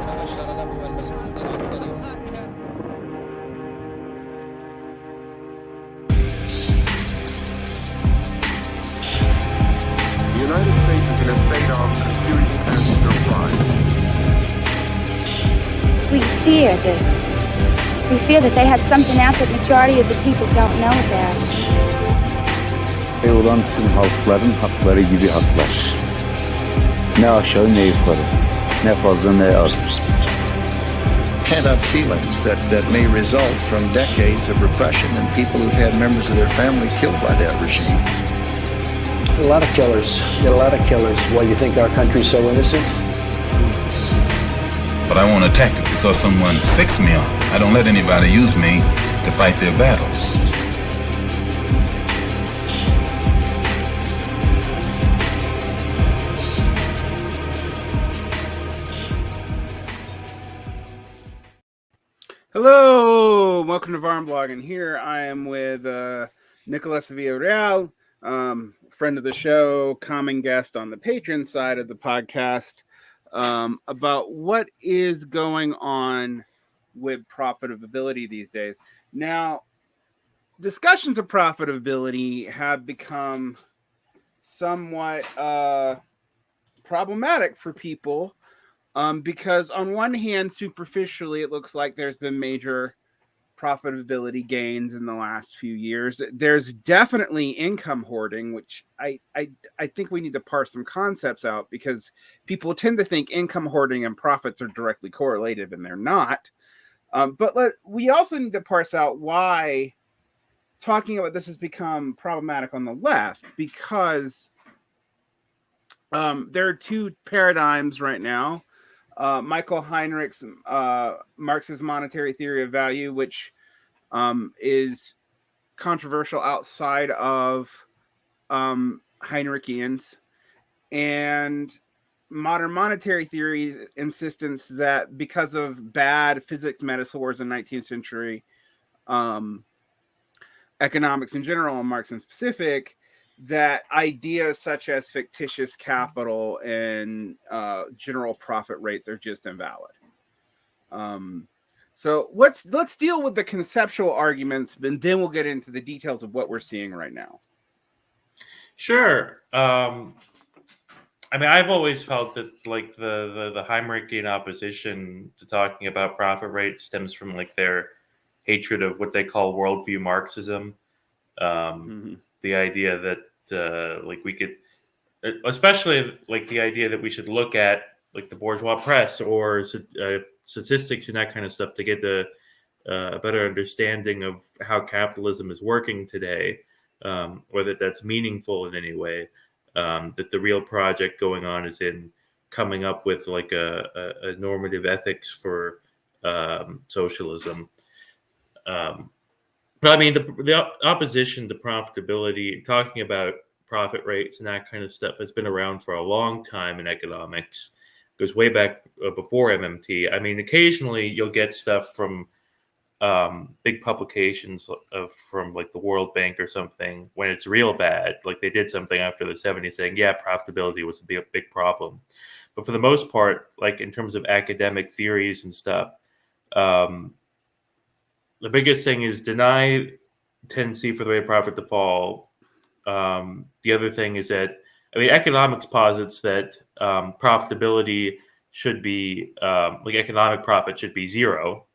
The United States is in a state of confusion and surprise. We fear this. We fear that they have something out that majority of the people don't know about. Olan tüm halkların hakları gibi haklar. Ne aşağı ne yukarı. Ne fazla ne az. Pent-up feelings that may result from decades of repression and people who've had members of their family killed by that regime. A lot of killers. Get a lot of killers. Why you think our country's so innocent? But I won't attack it because someone sicks me on. I don't let anybody use me to fight their battles. Hello, welcome to Varn Blog, and here I am with Nicolas Villareal, friend of the show, common guest on the Patreon side of the podcast, about what is going on with profitability these days. Now, discussions of profitability have become somewhat problematic for people. Because on one hand, superficially, it looks like there's been major profitability gains in the last few years. There's definitely income hoarding, which I think we need to parse some concepts out, because people tend to think income hoarding and profits are directly correlated, and they're not. But we also need to parse out why talking about this has become problematic on the left, because there are two paradigms right now. Michael Heinrich's Marxist monetary theory of value, which is controversial outside of Heinrichians, and modern monetary theory's insistence that because of bad physics metaphors in 19th century economics in general, and Marx in specific, that ideas such as fictitious capital and general profit rates are just invalid. So let's deal with the conceptual arguments, and then we'll get into the details of what we're seeing right now. Sure. I mean, I've always felt that like the Heinrichian opposition to talking about profit rates stems from like their hatred of what they call worldview Marxism. The idea that like we could, especially like the idea that we should look at like the bourgeois press or statistics and that kind of stuff to get a better understanding of how capitalism is working today, or that's meaningful in any way. That the real project going on is in coming up with like a normative ethics for socialism. But I mean, the opposition to profitability, talking about profit rates and that kind of stuff, has been around for a long time in economics. It goes way back before MMT. I mean, occasionally you'll get stuff from big publications from like the World Bank or something when it's real bad. Like they did something after the 70s saying, yeah, profitability was a big problem. But for the most part, like in terms of academic theories and stuff, the biggest thing is deny tendency for the rate of profit to fall. The other thing is that, I mean, economics posits that profitability should be, like economic profit should be zero,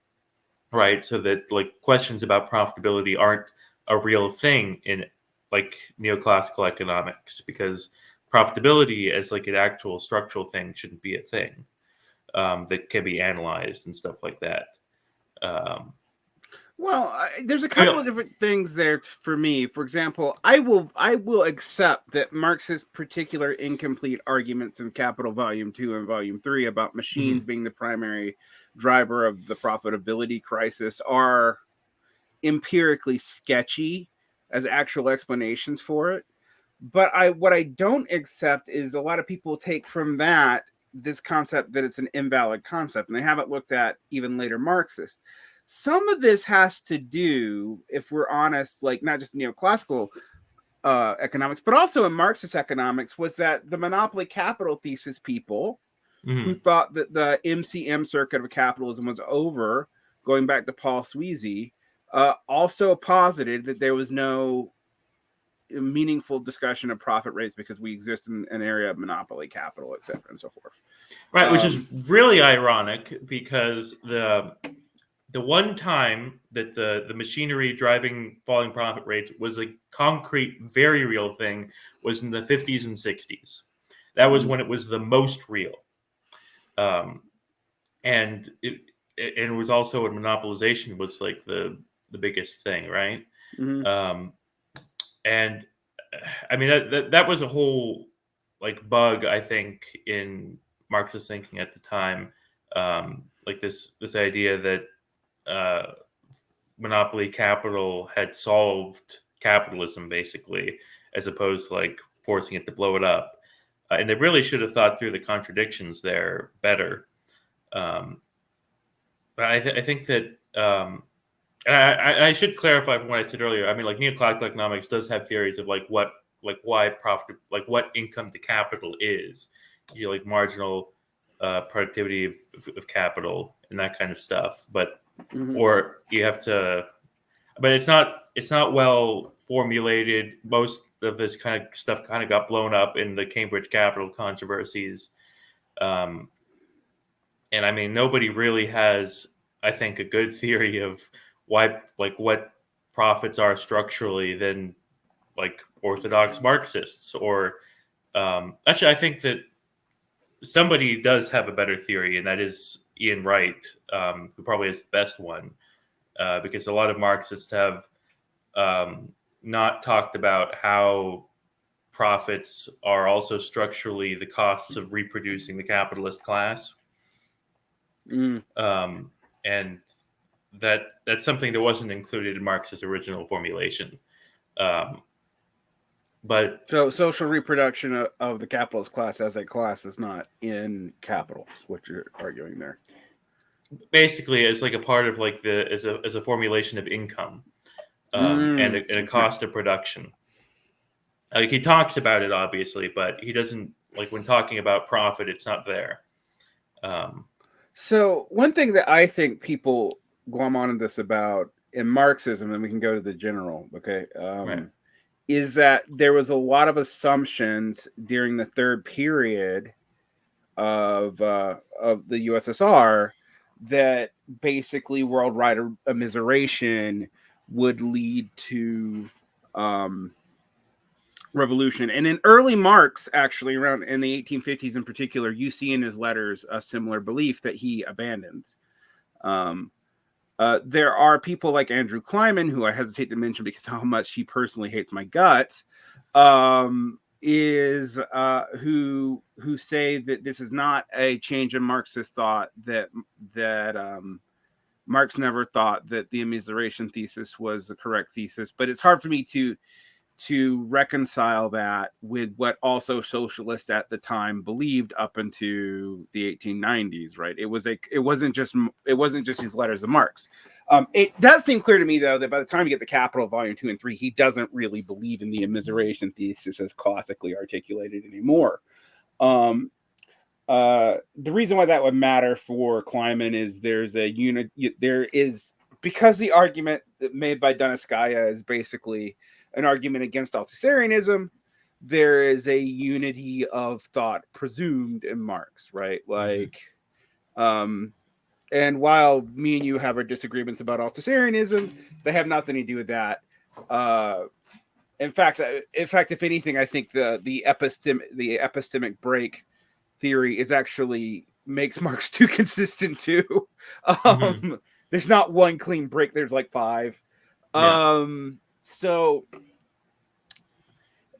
right? So that like questions about profitability aren't a real thing in like neoclassical economics, because profitability as like an actual structural thing shouldn't be a thing that can be analyzed and stuff like that. Well, there's a couple of different things there for me. For example, I will accept that Marx's particular incomplete arguments in Capital Volume 2 and Volume 3 about machines being the primary driver of the profitability crisis are empirically sketchy as actual explanations for it. But what I don't accept is a lot of people take from that this concept that it's an invalid concept, and they haven't looked at even later Marxists. Some of this has to do, if we're honest, like not just neoclassical economics, but also in Marxist economics, was that the monopoly capital thesis people who thought that the MCM circuit of capitalism was over, going back to Paul Sweezy, also posited that there was no meaningful discussion of profit rates because we exist in an area of monopoly capital, et cetera, and so forth. Right, which is really ironic because the one time that the machinery driving falling profit rates was a concrete, very real thing was in the 50s and 60s. That was when it was the most real. And it was also when monopolization was like the biggest thing, right? And I mean that was a whole like bug, I think, in Marxist thinking at the time, like this idea that monopoly capital had solved capitalism basically, as opposed to like forcing it to blow it up. And they really should have thought through the contradictions there better. But I think that, and I should clarify from what I said earlier. I mean, like neoclassical economics does have theories of why profit, like what income to capital is, like marginal productivity of capital and that kind of stuff. But or you have to, but it's not well formulated. Most of this kind of stuff kind of got blown up in the Cambridge Capital controversies. And I mean, nobody really has, I think, a good theory of why, like, what profits are structurally than like orthodox Marxists. Or actually, I think that somebody does have a better theory, and that is Ian Wright, who probably is the best one, because a lot of Marxists have not talked about how profits are also structurally the costs of reproducing the capitalist class. And that's something that wasn't included in Marx's original formulation. But so social reproduction of the capitalist class as a class is not in capital, is what you're arguing there. Basically, as like a part of like as a formulation of income, and a cost of production. Like he talks about it obviously, but he doesn't, like when talking about profit, it's not there. So one thing that I think people glom on this about in Marxism, and we can go to the general, okay, Right. is that there was a lot of assumptions during the third period of the USSR that basically worldwide immiseration would lead to revolution. And in early Marx, actually, around in the 1850s in particular, you see in his letters a similar belief that he abandons. There are people like Andrew Kleiman, who I hesitate to mention because how much he personally hates my guts, who say that this is not a change in Marxist thought, that Marx never thought that the immiseration thesis was the correct thesis. But it's hard for me to reconcile that with what also socialists at the time believed up into the 1890s, right? It wasn't just his letters of Marx. It does seem clear to me, though, that by the time you get the Capital Volume 2 and 3, he doesn't really believe in the immiseration thesis as classically articulated anymore. The reason why that would matter for Kleiman is because the argument made by Donskaya is basically an argument against Althusserianism, there is a unity of thought presumed in Marx, right? Like, and while me and you have our disagreements about Althusserianism, they have nothing to do with that. In fact, if anything, I think the epistemic break theory is actually makes Marx too consistent too. There's not one clean break. There's like 5. Yeah. So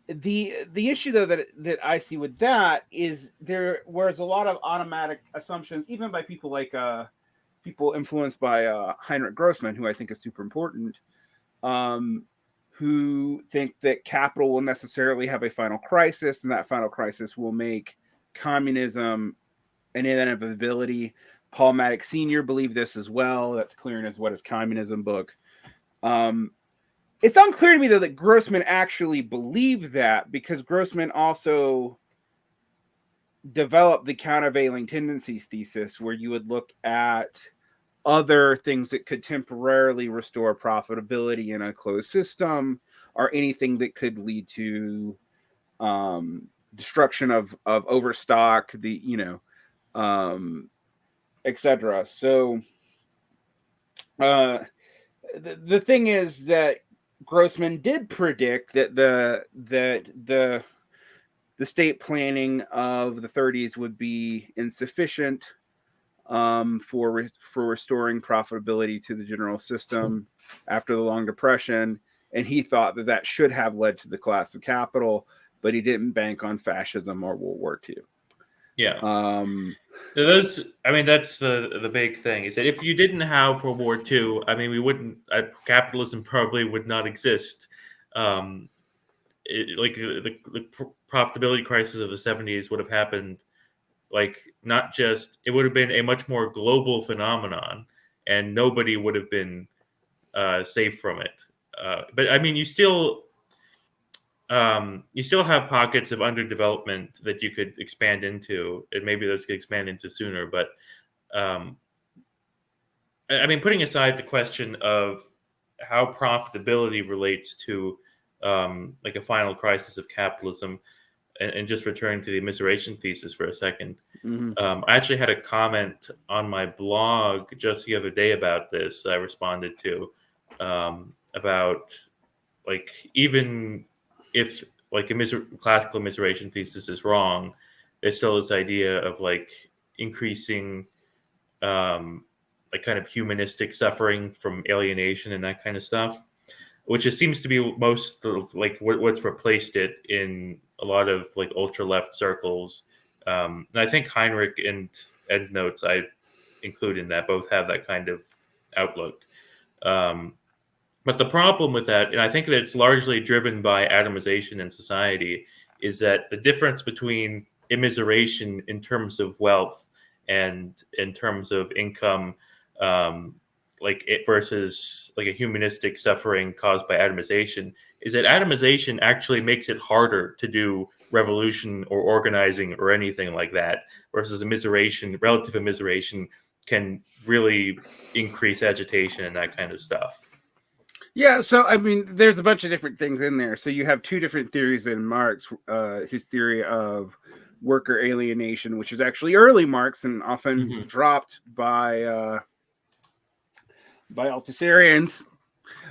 the issue though that I see with that is whereas a lot of automatic assumptions, even by people like people influenced by Heinrich Grossman, who I think is super important, who think that capital will necessarily have a final crisis, and that final crisis will make communism an inevitability. Paul Maddox Sr. believed this as well. That's clear in his What is Communism book. It's unclear to me, though, that Grossman actually believed that, because Grossman also developed the countervailing tendencies thesis, where you would look at other things that could temporarily restore profitability in a closed system, or anything that could lead to destruction of overstock, etc. So the thing is that Grossman did predict that the state planning of the 30s would be insufficient for restoring profitability to the general system after the Long Depression, and he thought that should have led to the collapse of capital, but he didn't bank on fascism or World War II. Yeah. That's the big thing, is that if you didn't have World War II, we wouldn't, capitalism probably would not exist. The profitability crisis of the 70s would have happened, not just, it would have been a much more global phenomenon, and nobody would have been safe from it. But you still have pockets of underdevelopment that you could expand into, and maybe those could expand into sooner. But putting aside the question of how profitability relates to a final crisis of capitalism, and just return to the immiseration thesis for a second. I actually had a comment on my blog just the other day about this. I responded to about, even if classical immiseration thesis is wrong, there's still this idea of increasing kind of humanistic suffering from alienation and that kind of stuff, which it seems to be most of what's replaced it in a lot of ultra left circles. And I think Heinrich and Endnotes I include in that both have that kind of outlook. But the problem with that, and I think that it's largely driven by atomization in society, is that the difference between immiseration in terms of wealth and in terms of income, versus a humanistic suffering caused by atomization, is that atomization actually makes it harder to do revolution or organizing or anything like that, versus relative immiseration can really increase agitation and that kind of stuff. Yeah, so there's a bunch of different things in there. So you have two different theories in Marx, his theory of worker alienation, which is actually early Marx and often dropped by Althusserians,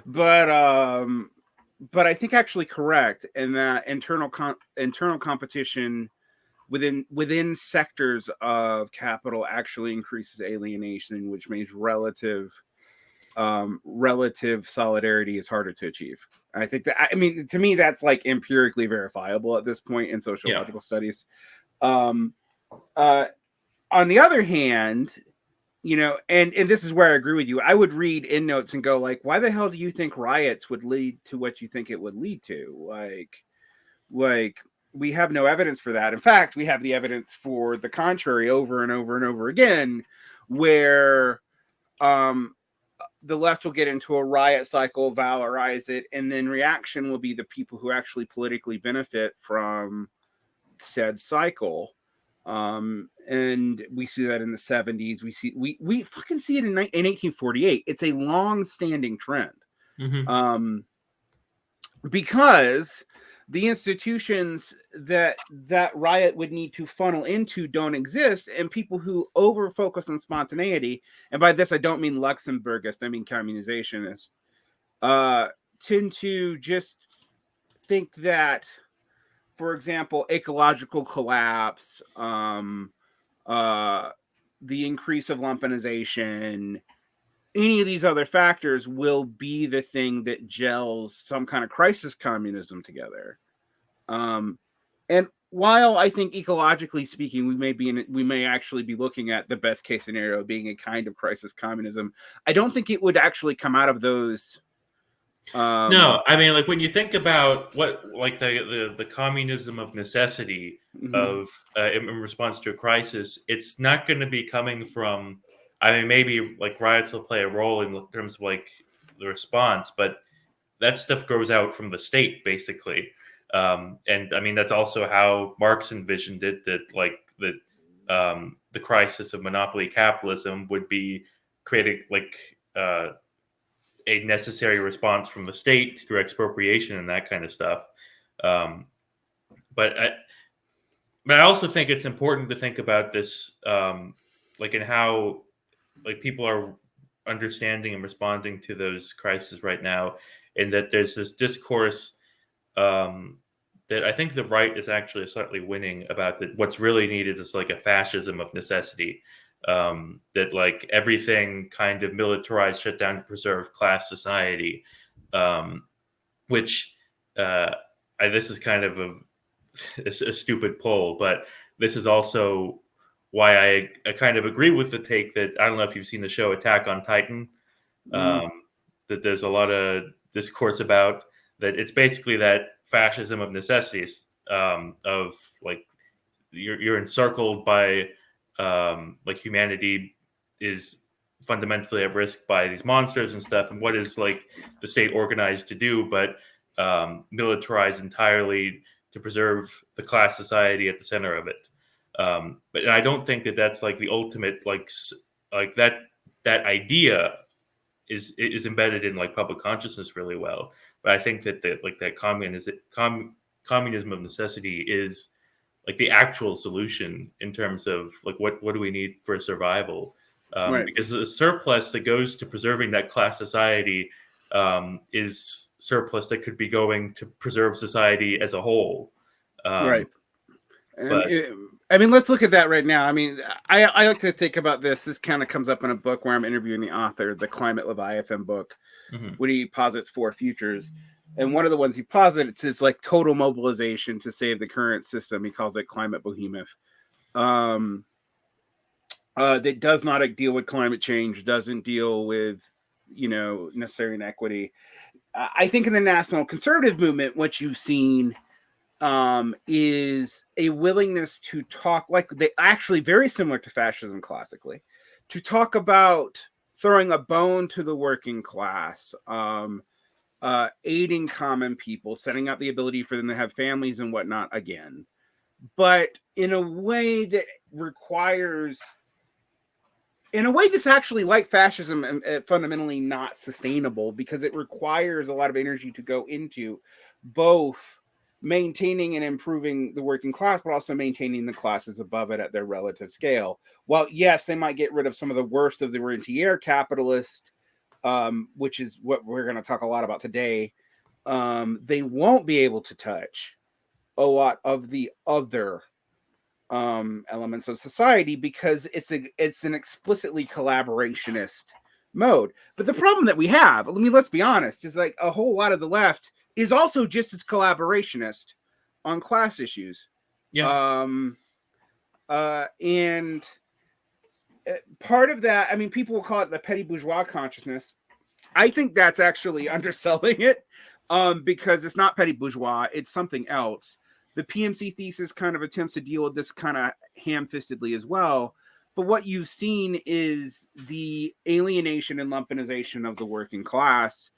but I think actually correct, in that internal competition within sectors of capital actually increases alienation, which means relative solidarity is harder to achieve. I think that, to me, that's empirically verifiable at this point in sociological studies. On the other hand, and this is where I agree with you, I would read Endnotes and go why the hell do you think riots would lead to what you think it would lead to? We have no evidence for that. In fact, we have the evidence for the contrary over and over and over again, where the left will get into a riot cycle, valorize it, and then reaction will be the people who actually politically benefit from said cycle. And we see that in the 70s. We fucking see it in 1848. It's a long-standing trend. Because the institutions that riot would need to funnel into don't exist, and people who over focus on spontaneity, and by this I don't mean Luxemburgist, I mean communizationists, tend to just think that, for example, ecological collapse, the increase of lumpenization, any of these other factors will be the thing that gels some kind of crisis communism together. And while I think ecologically speaking, we may actually be looking at the best case scenario being a kind of crisis communism, I don't think it would actually come out of those. No, when you think about what, the communism of necessity of in response to a crisis, it's not going to be coming from. Maybe riots will play a role in terms of the response, but that stuff grows out from the state basically. And that's also how Marx envisioned it, that that the crisis of monopoly capitalism would be creating like a necessary response from the state through expropriation and that kind of stuff. But I also think it's important to think about this, like in how like people are understanding and responding to those crises right now, and that there's this discourse that I think the right is actually slightly winning about that. What's really needed is like a fascism of necessity. That like everything kind of militarized, shut down to preserve class society, which this is kind of a stupid poll, but this is also why I kind of agree with the take that I don't know if you've seen the show Attack on Titan, that there's a lot of discourse about that. It's basically that fascism of necessities, of like you're encircled by like humanity is fundamentally at risk by these monsters and stuff, and what is like the state organized to do but militarize entirely to preserve the class society at the center of it. But I don't think that that's like the ultimate like that idea is embedded in like public consciousness really well. But I think that that communism of necessity is like the actual solution in terms of like what do we need for survival, Right. because the surplus that goes to preserving that class society is surplus that could be going to preserve society as a whole. Right. But I mean, let's look at that right now. I mean, I like to think about this. This kind of comes up in a book where I'm interviewing the author, the Climate Leviathan book, when he posits 4 futures. And one of the ones he posits is like total mobilization to save the current system. He calls it climate behemoth. That does not deal with climate change, doesn't deal with, necessary inequity. I think in the national conservative movement, what you've seen is a willingness to talk, like they actually very similar to fascism classically, to talk about throwing a bone to the working class, aiding common people, setting up the ability for them to have families and whatnot again, but in a way that requires, in a way that's actually like fascism and fundamentally not sustainable, because it requires a lot of energy to go into both maintaining and improving the working class, but also maintaining the classes above it at their relative scale. Well, yes, they might get rid of some of the worst of the rentier capitalist, which is what we're going to talk a lot about today. They won't be able to touch a lot of the other elements of society because it's an explicitly collaborationist mode. But the problem that we have, let's be honest, is like a whole lot of the left is also just as collaborationist on class issues. yeah, And part of that, I mean, people will call it the petty bourgeois consciousness. I think that's actually underselling it, because it's not petty bourgeois, it's something else. The PMC thesis kind of attempts to deal with this kind of ham-fistedly as well. But what you've seen is the alienation and lumpinization of the working class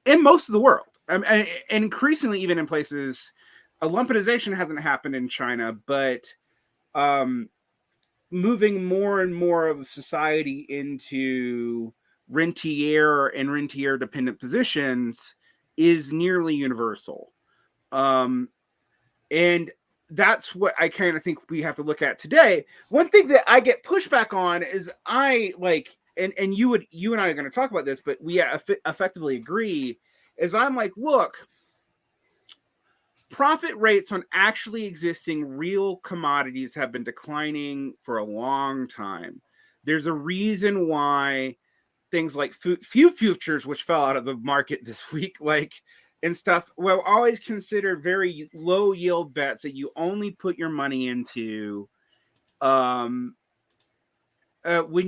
in most of the world. And increasingly, even in places, a lumpinization hasn't happened in China, but moving more and more of society into rentier and rentier dependent positions is nearly universal. And that's what I kind of think we have to look at today. One thing that I get pushback on is and you and I are going to talk about this, but we effectively agree, is I'm like, look, profit rates on actually existing real commodities have been declining for a long time. There's a reason why things like few futures, which fell out of the market this week, and stuff, were always considered very low yield bets that you only put your money into when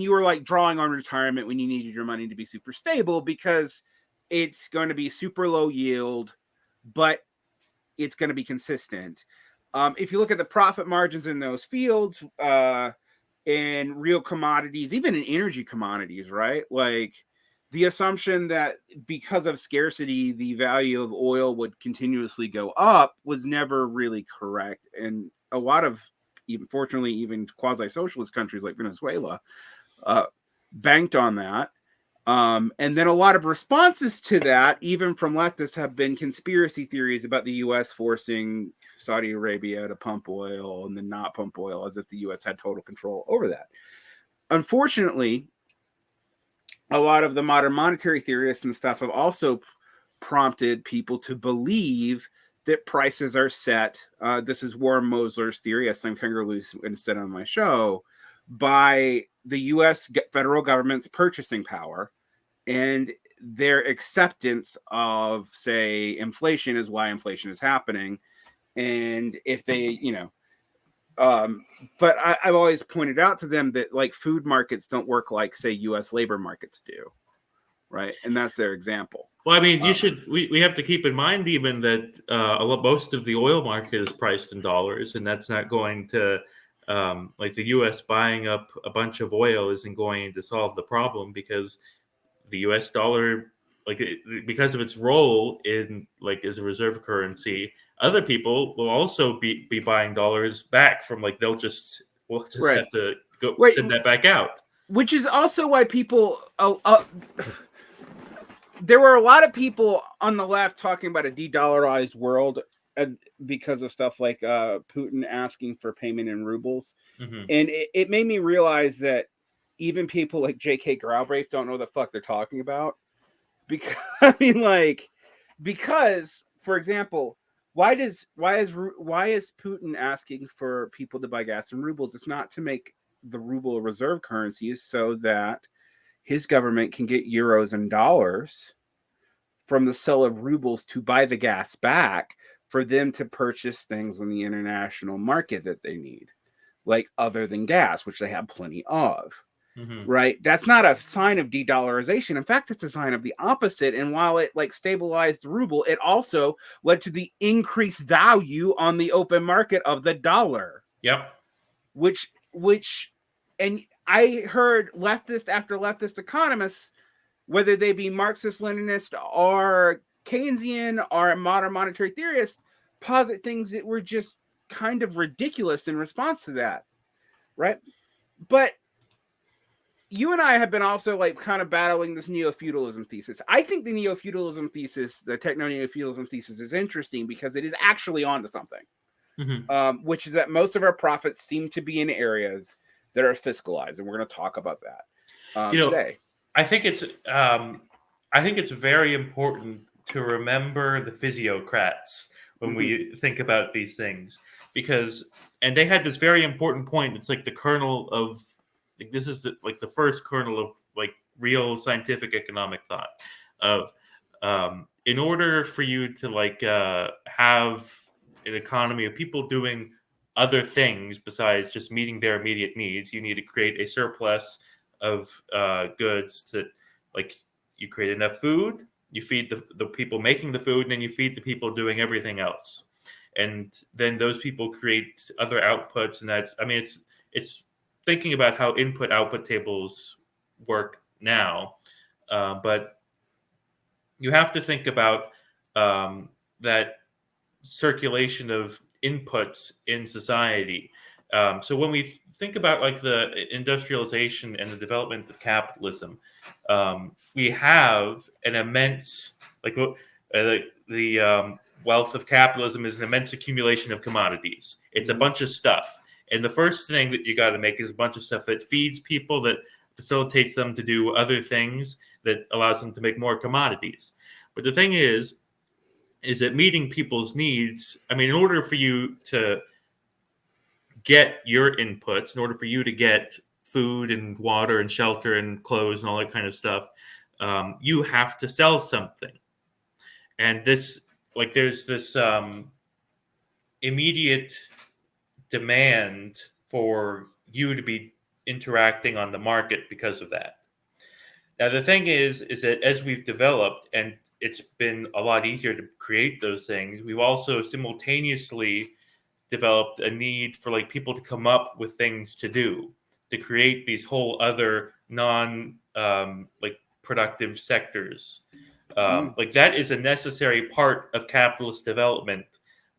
you were like drawing on retirement, when you needed your money to be super stable, because it's going to be super low yield, but it's going to be consistent. If you look at the profit margins in those fields, in real commodities, even in energy commodities, right? Like the assumption that because of scarcity, the value of oil would continuously go up was never really correct. And a lot of even fortunately, even quasi-socialist countries like Venezuela banked on that. And then a lot of responses to that, even from leftists, have been conspiracy theories about the U.S. forcing Saudi Arabia to pump oil and then not pump oil, as if the U.S. had total control over that. Unfortunately, a lot of the modern monetary theorists and stuff have also prompted people to believe that prices are set. This is Warren Mosler's theory, as Sam Kangaroo said on my show, by the U.S. federal government's purchasing power, and their acceptance of, say, inflation is why inflation is happening. And if they, but I've always pointed out to them that like food markets don't work like, say, U.S. labor markets do, right? And that's their example. Well, I mean, we have to keep in mind even that most of the oil market is priced in dollars, and that's not going to, like the U.S. buying up a bunch of oil isn't going to solve the problem, because the U.S. dollar, because of its role in as a reserve currency, other people will also be buying dollars back from we'll just right. have to go send that back out. Which is also why people. There were a lot of people on the left talking about a de-dollarized world because of stuff like Putin asking for payment in rubles. Mm-hmm. And it made me realize that even people like J.K. Galbraith don't know what the fuck they're talking about. Because, because, for example, why is Putin asking for people to buy gas in rubles? It's not to make the ruble a reserve currency, so that his government can get euros and dollars from the sale of rubles to buy the gas back for them to purchase things on the international market that they need, like other than gas, which they have plenty of. Mm-hmm. Right? That's not a sign of de-dollarization. In fact, it's a sign of the opposite. And while it stabilized the ruble, it also led to the increased value on the open market of the dollar. Yep. And I heard leftist after leftist economists, whether they be Marxist, Leninist, or Keynesian, or modern monetary theorists, posit things that were just kind of ridiculous in response to that. Right? But you and I have been also kind of battling this neo-feudalism thesis. I think the neo-feudalism thesis, the techno-neo-feudalism thesis, is interesting because it is actually onto something, which is that most of our profits seem to be in areas that are fiscalized, and we're going to talk about that today. I think it's very important to remember the physiocrats when we think about these things, and they had this very important point. It's like the kernel of. This is the first kernel of real scientific economic thought of in order for you to have an economy of people doing other things besides just meeting their immediate needs, you need to create a surplus of goods to you create enough food, you feed the people making the food, and then you feed the people doing everything else, and then those people create other outputs, and it's thinking about how input-output tables work now, but you have to think about that circulation of inputs in society. So when we think about the industrialization and the development of capitalism, we have an immense the wealth of capitalism is an immense accumulation of commodities. It's a bunch of stuff. And the first thing that you got to make is a bunch of stuff that feeds people, that facilitates them to do other things, that allows them to make more commodities. But the thing is that meeting people's needs, in order for you to get your inputs, in order for you to get food and water and shelter and clothes and all that kind of stuff, you have to sell something. And this, there's this immediate demand for you to be interacting on the market because of that. Now, the thing is that as we've developed, and it's been a lot easier to create those things, we've also simultaneously developed a need for people to come up with things to do, to create these whole other non productive sectors. That is a necessary part of capitalist development,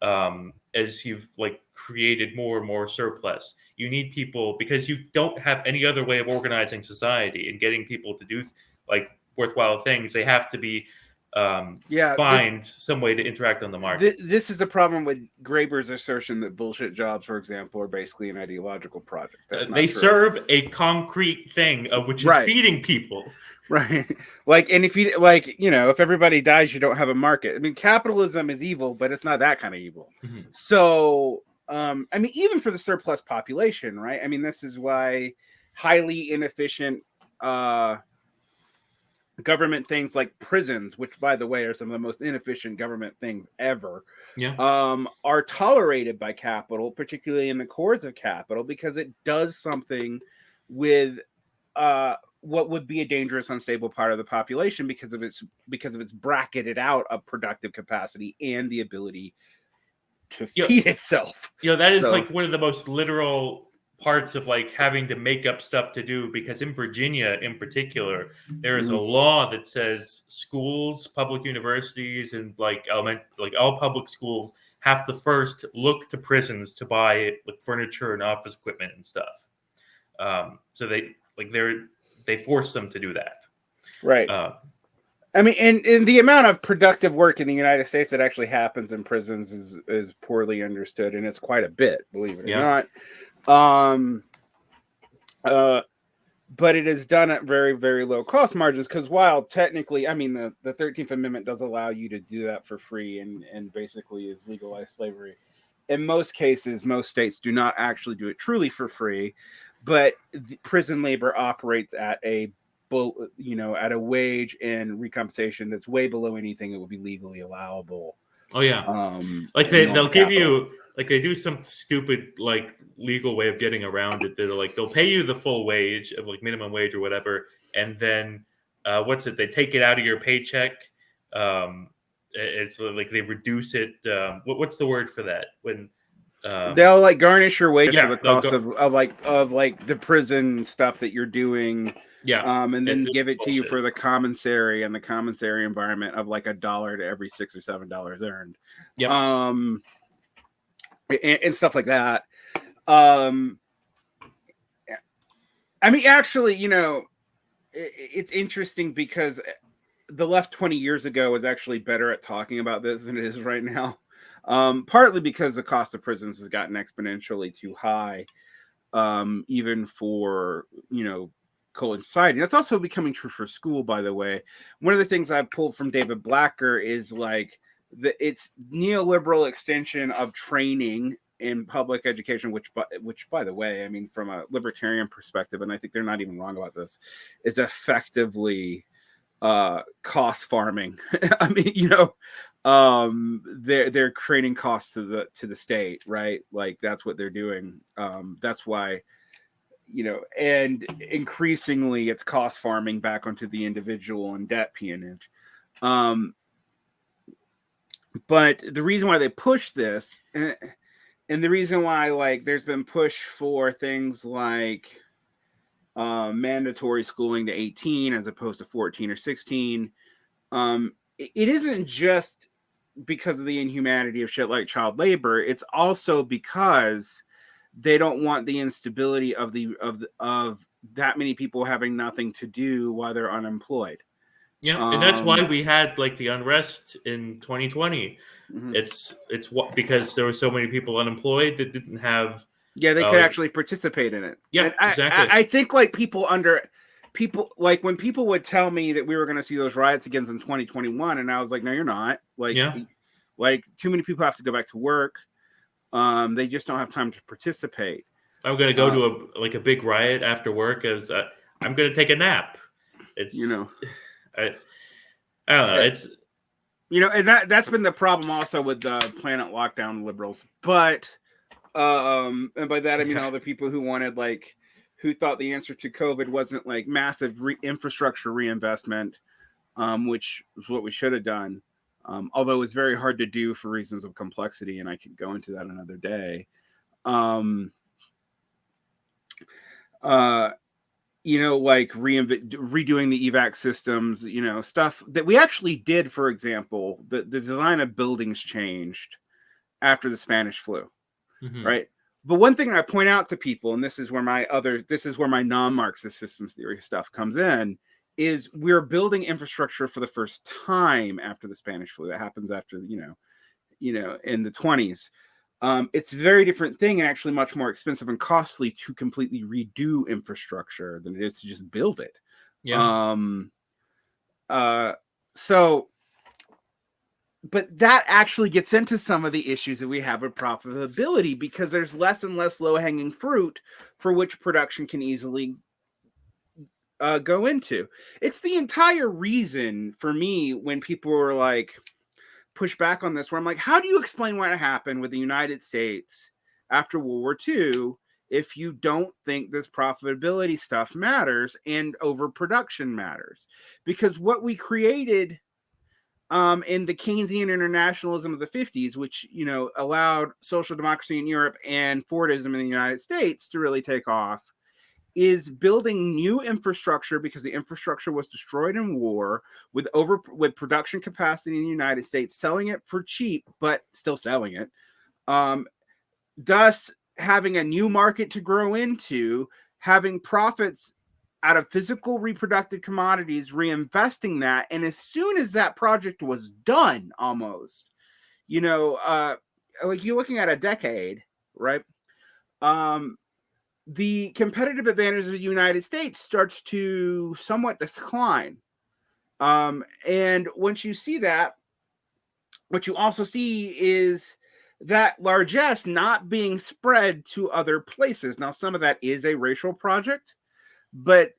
as you've created more and more surplus. You need people, because you don't have any other way of organizing society and getting people to do like worthwhile things. They have to be find some way to interact on the market. This is the problem with Graeber's assertion that bullshit jobs, for exple, are basically an ideological project. They serve a concrete thing, which is feeding people. Right. Like, and if you like, you know, if everybody dies, you don't have a market. I mean, capitalism is evil, but it's not that kind of evil. Mm-hmm. So, I mean, even for the surplus population, right? I mean, this is why highly inefficient government things like prisons, which, by the way, are some of the most inefficient government things ever, are tolerated by capital, particularly in the cores of capital, because it does something with what would be a dangerous, unstable part of the population because of its bracketed out of productive capacity and the ability to feed itself. You know, that is like one of the most literal parts of like having to make up stuff to do, because in Virginia in particular, there is a law that says schools, public universities, and like all public schools have to first look to prisons to buy like furniture and office equipment and stuff. So they force them to do that. Right. I mean, and the amount of productive work in the United States that actually happens in prisons is poorly understood, and it's quite a bit, believe it or not. But it is done at very, very low cost margins, because while technically, I mean, the 13th Amendment does allow you to do that for free and basically is legalized slavery. In most cases, most states do not actually do it truly for free, but prison labor operates at a wage and recompensation that's way below anything that would be legally allowable. Oh yeah. Like they'll give you, like they do some stupid like legal way of getting around it. They're like, they'll pay you the full wage of like minimum wage or whatever, and then they take it out of your paycheck. It's like they reduce it. What's the word for that? When they'll like garnish your wage for the cost of the prison stuff that you're doing. Yeah. And then give it to you for the commissary and the commissary environment of like $1 to every $6 or $7 earned. Yeah. And stuff like that. I mean, actually, you know, it's interesting because the left 20 years ago was actually better at talking about this than it is right now. Partly because the cost of prisons has gotten exponentially too high, even for, you know, coinciding. That's also becoming true for school, by the way. One of the things I pulled from David Blacker is like it's neoliberal extension of training in public education, which by the way, I mean, from a libertarian perspective, and I think they're not even wrong about this, is effectively cost farming. I mean, you know, they're creating costs to the state, right? Like that's what they're doing. That's why, you know, and increasingly it's cost farming back onto the individual and debt peonage. But the reason why they push this, and the reason why like there's been push for things like mandatory schooling to 18 as opposed to 14 or 16, it isn't just because of the inhumanity of shit like child labor. It's also because they don't want the instability of that many people having nothing to do while they're unemployed. Yeah, and that's why we had like the unrest in 2020. Mm-hmm. It's because there were so many people unemployed that didn't have. Yeah, they could actually participate in it. Yeah, exactly. I think like people like when people would tell me that we were going to see those riots again in 2021, and I was like, no, you're not. Like, like too many people have to go back to work. They just don't have time to participate. I'm going to go to a big riot after work as I'm going to take a nap. It's, you know, I don't know. It's, you know, and that's been the problem also with the planet lockdown liberals. But, and by that, I mean, all the people who wanted who thought the answer to COVID wasn't like massive infrastructure reinvestment, which is what we should have done. Although it's very hard to do for reasons of complexity, and I could go into that another day. You know, like redoing the evac systems, you know, stuff that we actually did. For example, the design of buildings changed after the Spanish flu. right? But one thing I point out to people, and this is where my non-Marxist systems theory stuff comes in, is we're building infrastructure for the first time after the Spanish flu. That happens after, in the 20s. It's a very different thing and actually much more expensive and costly to completely redo infrastructure than it is to just build it. But that actually gets into some of the issues that we have with profitability, because there's less and less low-hanging fruit for which production can easily go into. It's the entire reason for me when people were like, push back on this, where I'm like, how do you explain what happened with the United States after World War II if you don't think this profitability stuff matters and overproduction matters? Because what we created in the Keynesian internationalism of the 50s, which, allowed social democracy in Europe and Fordism in the United States to really take off, is building new infrastructure, because the infrastructure was destroyed in war, with production capacity in the United States, selling it for cheap, but still selling it. Thus having a new market to grow into, having profits out of physical reproductive commodities, reinvesting that. And as soon as that project was done, almost, like you're looking at a decade, right? The competitive advantage of the United States starts to somewhat decline. And once you see that, what you also see is that largesse not being spread to other places. Now, some of that is a racial project, but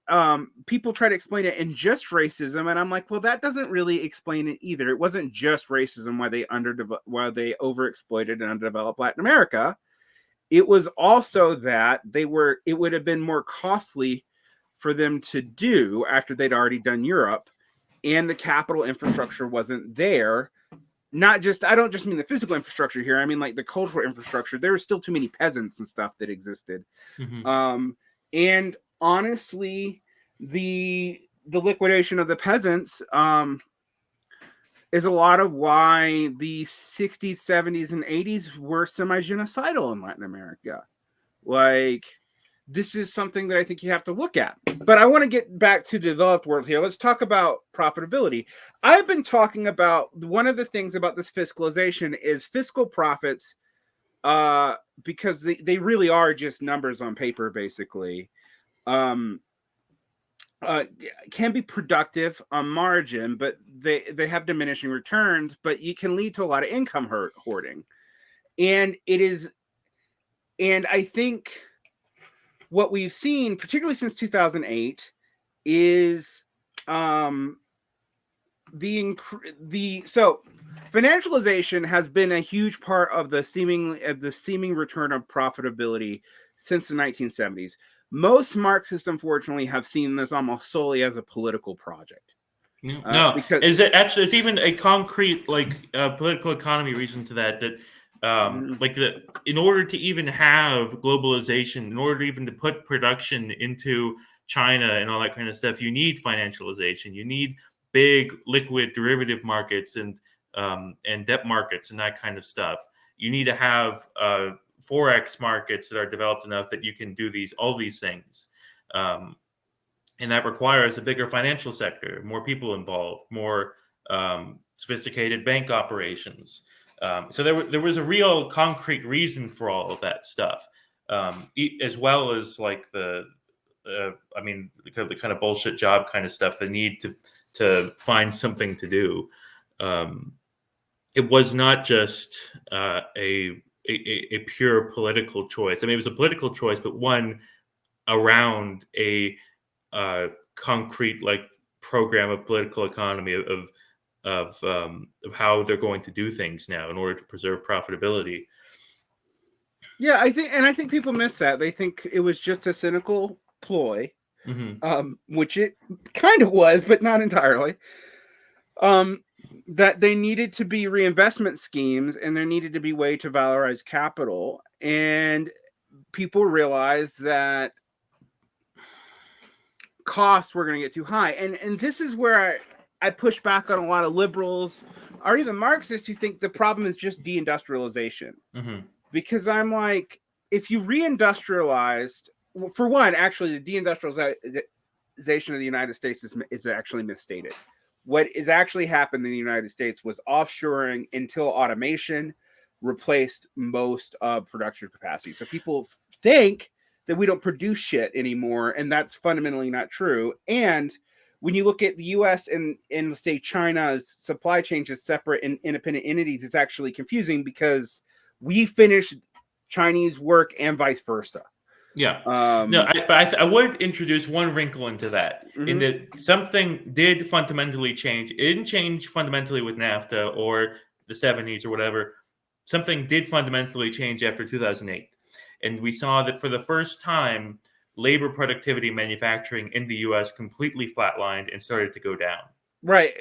people try to explain it in just racism, and I'm like, well, that doesn't really explain it either. It wasn't just racism why they overexploited and underdeveloped Latin America. It was also that it would have been more costly for them to do after they'd already done Europe, and the capital infrastructure wasn't there. I don't just mean the physical infrastructure here. I mean like the cultural infrastructure. There were still too many peasants and stuff that existed. And honestly, the liquidation of the peasants is a lot of why the 60s, 70s, and 80s were semi-genocidal in Latin America. Like, this is something that I think you have to look at. But I want to get back to the developed world here. Let's talk about profitability. I've been talking about one of the things about this fiscalization is fiscal profits, because they really are just numbers on paper, basically. Can be productive on margin, but they have diminishing returns, but you can lead to a lot of income hoarding. And I think what we've seen, particularly since 2008, is financialization has been a huge part of the seeming return of profitability since the 1970s. Most Marxists, unfortunately, have seen this almost solely as a political project. Because it's even a concrete political economy reason to that. In order to even have globalization, in order even to put production into China and all that kind of stuff, you need financialization. You need big liquid derivative markets and debt markets and that kind of stuff. You need to have forex markets that are developed enough that you can do all these things, and that requires a bigger financial sector, more people involved, more sophisticated bank operations. So there was a real concrete reason for all of that stuff, as well as like the kind of bullshit job kind of stuff. The need to find something to do. It was not just a pure political choice. I mean, it was a political choice, but one around a concrete program of political economy of how they're going to do things now in order to preserve profitability. Yeah, I think people miss that. They think it was just a cynical ploy, which it kind of was, but not entirely. That they needed to be reinvestment schemes, and there needed to be way to valorize capital, and people realized that costs were going to get too high, and this is where I push back on a lot of liberals or even Marxists who think the problem is just deindustrialization. because I'm like, if you reindustrialized, well, for one, actually, the deindustrialization of the United States is actually misstated. What is actually happened in the United States was offshoring until automation replaced most of production capacity. So people think that we don't produce shit anymore, and that's fundamentally not true. And when you look at the U.S. and let's say China's supply chains as separate and independent entities, it's actually confusing because we finish Chinese work and vice versa. Yeah. No, I would introduce one wrinkle into that, in that something did fundamentally change. It didn't change fundamentally with NAFTA or the 70s or whatever. Something did fundamentally change after 2008. And we saw that for the first time, labor productivity manufacturing in the U.S. completely flatlined and started to go down. Right.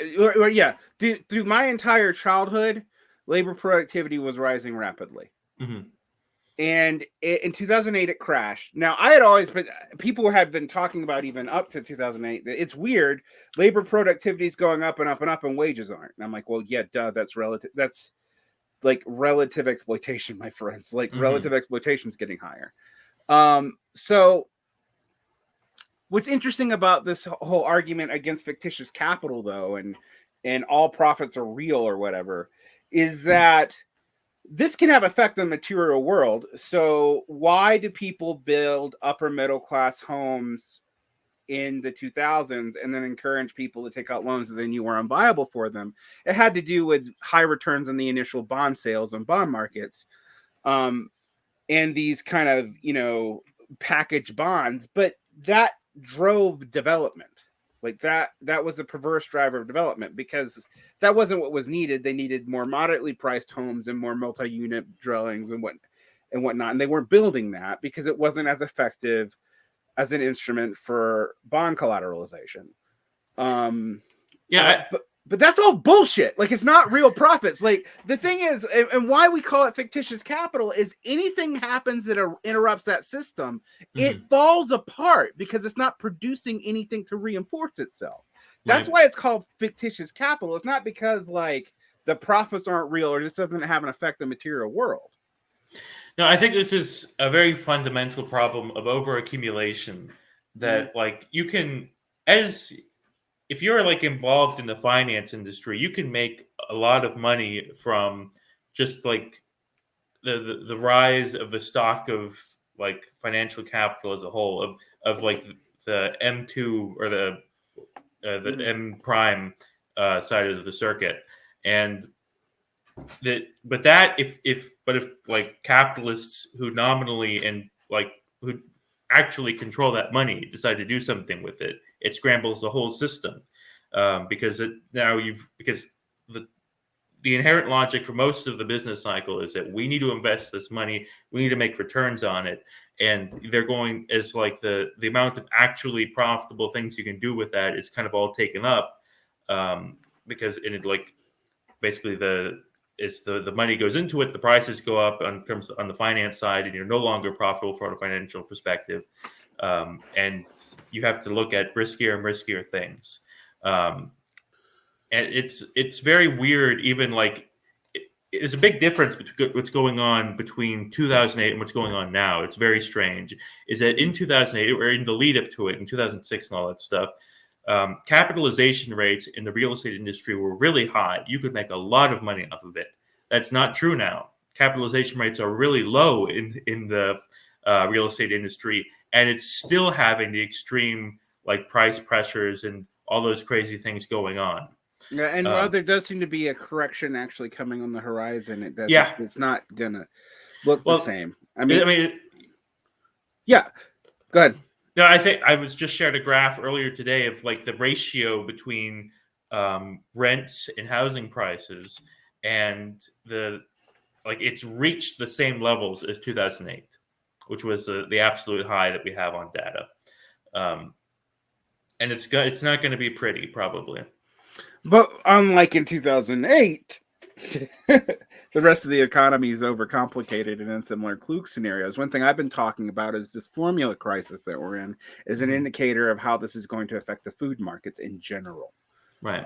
Yeah. Through my entire childhood, labor productivity was rising rapidly. Mm-hmm. And in 2008, it crashed. Now, I had always been, people had been talking about even up to 2008, that it's weird. Labor productivity is going up and up and up, and wages aren't. And I'm like, well, yeah, duh, that's relative. That's like relative exploitation, my friends. Like relative exploitation is getting higher. So what's interesting about this whole argument against fictitious capital, though, and all profits are real or whatever, is that this can have effect on the material world. So why do people build upper middle class homes in the 2000s and then encourage people to take out loans that they knew were unviable for them? It had to do with high returns on the initial bond sales and bond markets, and these kind of, package bonds. But that drove development. Like that was a perverse driver of development, because that wasn't what was needed. They needed more moderately priced homes and more multi-unit dwellings and whatnot. And they weren't building that because it wasn't as effective as an instrument for bond collateralization. But that's all bullshit. Like, it's not real profits. Like, the thing is, and why we call it fictitious capital, is anything happens that interrupts that system, it falls apart because it's not producing anything to reinforce itself. That's why it's called fictitious capital. It's not because, like, the profits aren't real or just doesn't have an effect on the material world. No, I think this is a very fundamental problem of overaccumulation that, like, you can, if you're like involved in the finance industry, you can make a lot of money from just like the rise of the stock of like financial capital as a whole, of like the M2 or the M prime side of the circuit. And if like capitalists who nominally and like who actually control that money decide to do something with it, it scrambles the whole system, because the inherent logic for most of the business cycle is that we need to invest this money, we need to make returns on it, and they're going as like the amount of actually profitable things you can do with that is kind of all taken up, because in it, like, basically the money goes into it, the prices go up on the finance side, and you're no longer profitable from a financial perspective, and you have to look at riskier and riskier things, and it's very weird. Even like there's a big difference between what's going on between 2008 and what's going on now. It's very strange. Is that in 2008 or in the lead up to it, in 2006 and all that stuff, capitalization rates in the real estate industry were really high. You could make a lot of money off of it. That's not true now. Capitalization rates are really low in the real estate industry, and it's still having the extreme like price pressures and all those crazy things going on. Yeah, and while there does seem to be a correction actually coming on the horizon, it's not gonna look the same. I mean, yeah. Go ahead. No, I think I was just shared a graph earlier today of like the ratio between rents and housing prices, and it's reached the same levels as 2008, which was the absolute high that we have on data, and it's not going to be pretty, probably. But unlike in 2008, the rest of the economy is overcomplicated and in similar Klug scenarios. One thing I've been talking about is this formula crisis that we're in is an indicator of how this is going to affect the food markets in general. Right.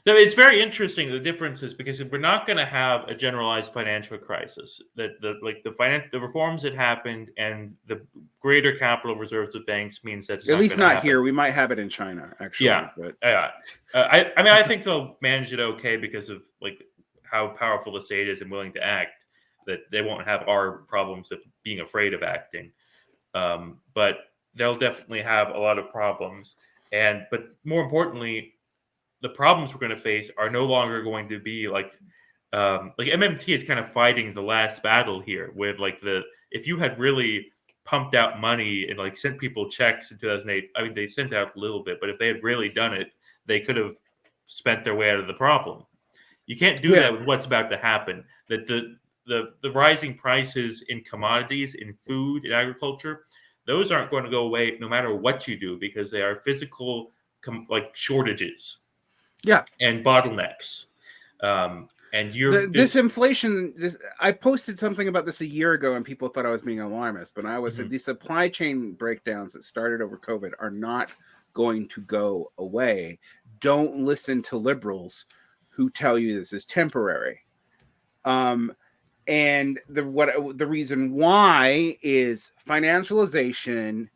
No, it's very interesting the differences because if we're not going to have a generalized financial crisis, that the reforms that happened and the greater capital reserves of banks means that it's At not least going to not happen. here. We might have it in China, actually. Yeah, But I mean, I think they'll manage it okay because of like how powerful the state is and willing to act. That they won't have our problems of being afraid of acting, but they'll definitely have a lot of problems. But more importantly, the problems we're going to face are no longer going to be like MMT is kind of fighting the last battle here with if you had really pumped out money and like sent people checks in 2008, I mean, they sent out a little bit, but if they had really done it, they could have spent their way out of the problem. You can't do that with what's about to happen. That the rising prices in commodities, in food, in agriculture, those aren't going to go away no matter what you do because they are physical shortages. Yeah. And bottlenecks. This inflation, I posted something about this a year ago and people thought I was being alarmist, but I always said these supply chain breakdowns that started over COVID are not going to go away. Don't listen to liberals who tell you this is temporary. And the reason why is financialization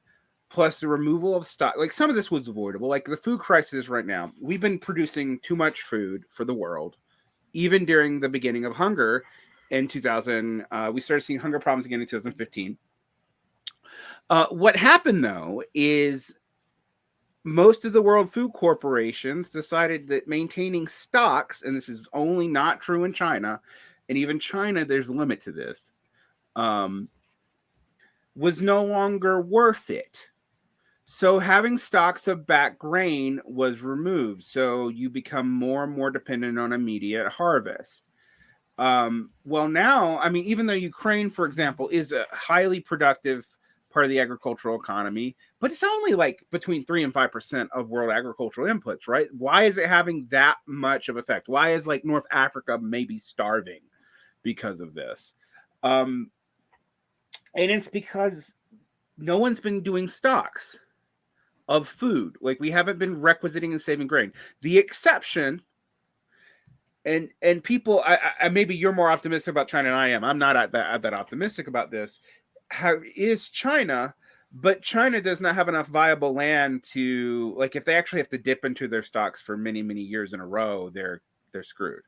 plus the removal of stock. Like some of this was avoidable, like the food crisis right now. We've been producing too much food for the world, even during the beginning of hunger in 2000. We started seeing hunger problems again in 2015. What happened, though, is most of the world food corporations decided that maintaining stocks, and this is only not true in China, and even China, there's a limit to this, was no longer worth it. So having stocks of back grain was removed. So you become more and more dependent on immediate harvest. Well, now, I mean, even though Ukraine, for example, is a highly productive part of the agricultural economy, but it's only like between 3 and 5% of world agricultural inputs, right? Why is it having that much of effect? Why is like North Africa maybe starving because of this? And it's because no one's been doing stocks of food. Like we haven't been requisiting and saving grain. The exception, and people, I maybe you're more optimistic about China than I am. I'm not that optimistic about this. Is China, but China does not have enough viable land to, like, if they actually have to dip into their stocks for many, many years in a row, they're screwed.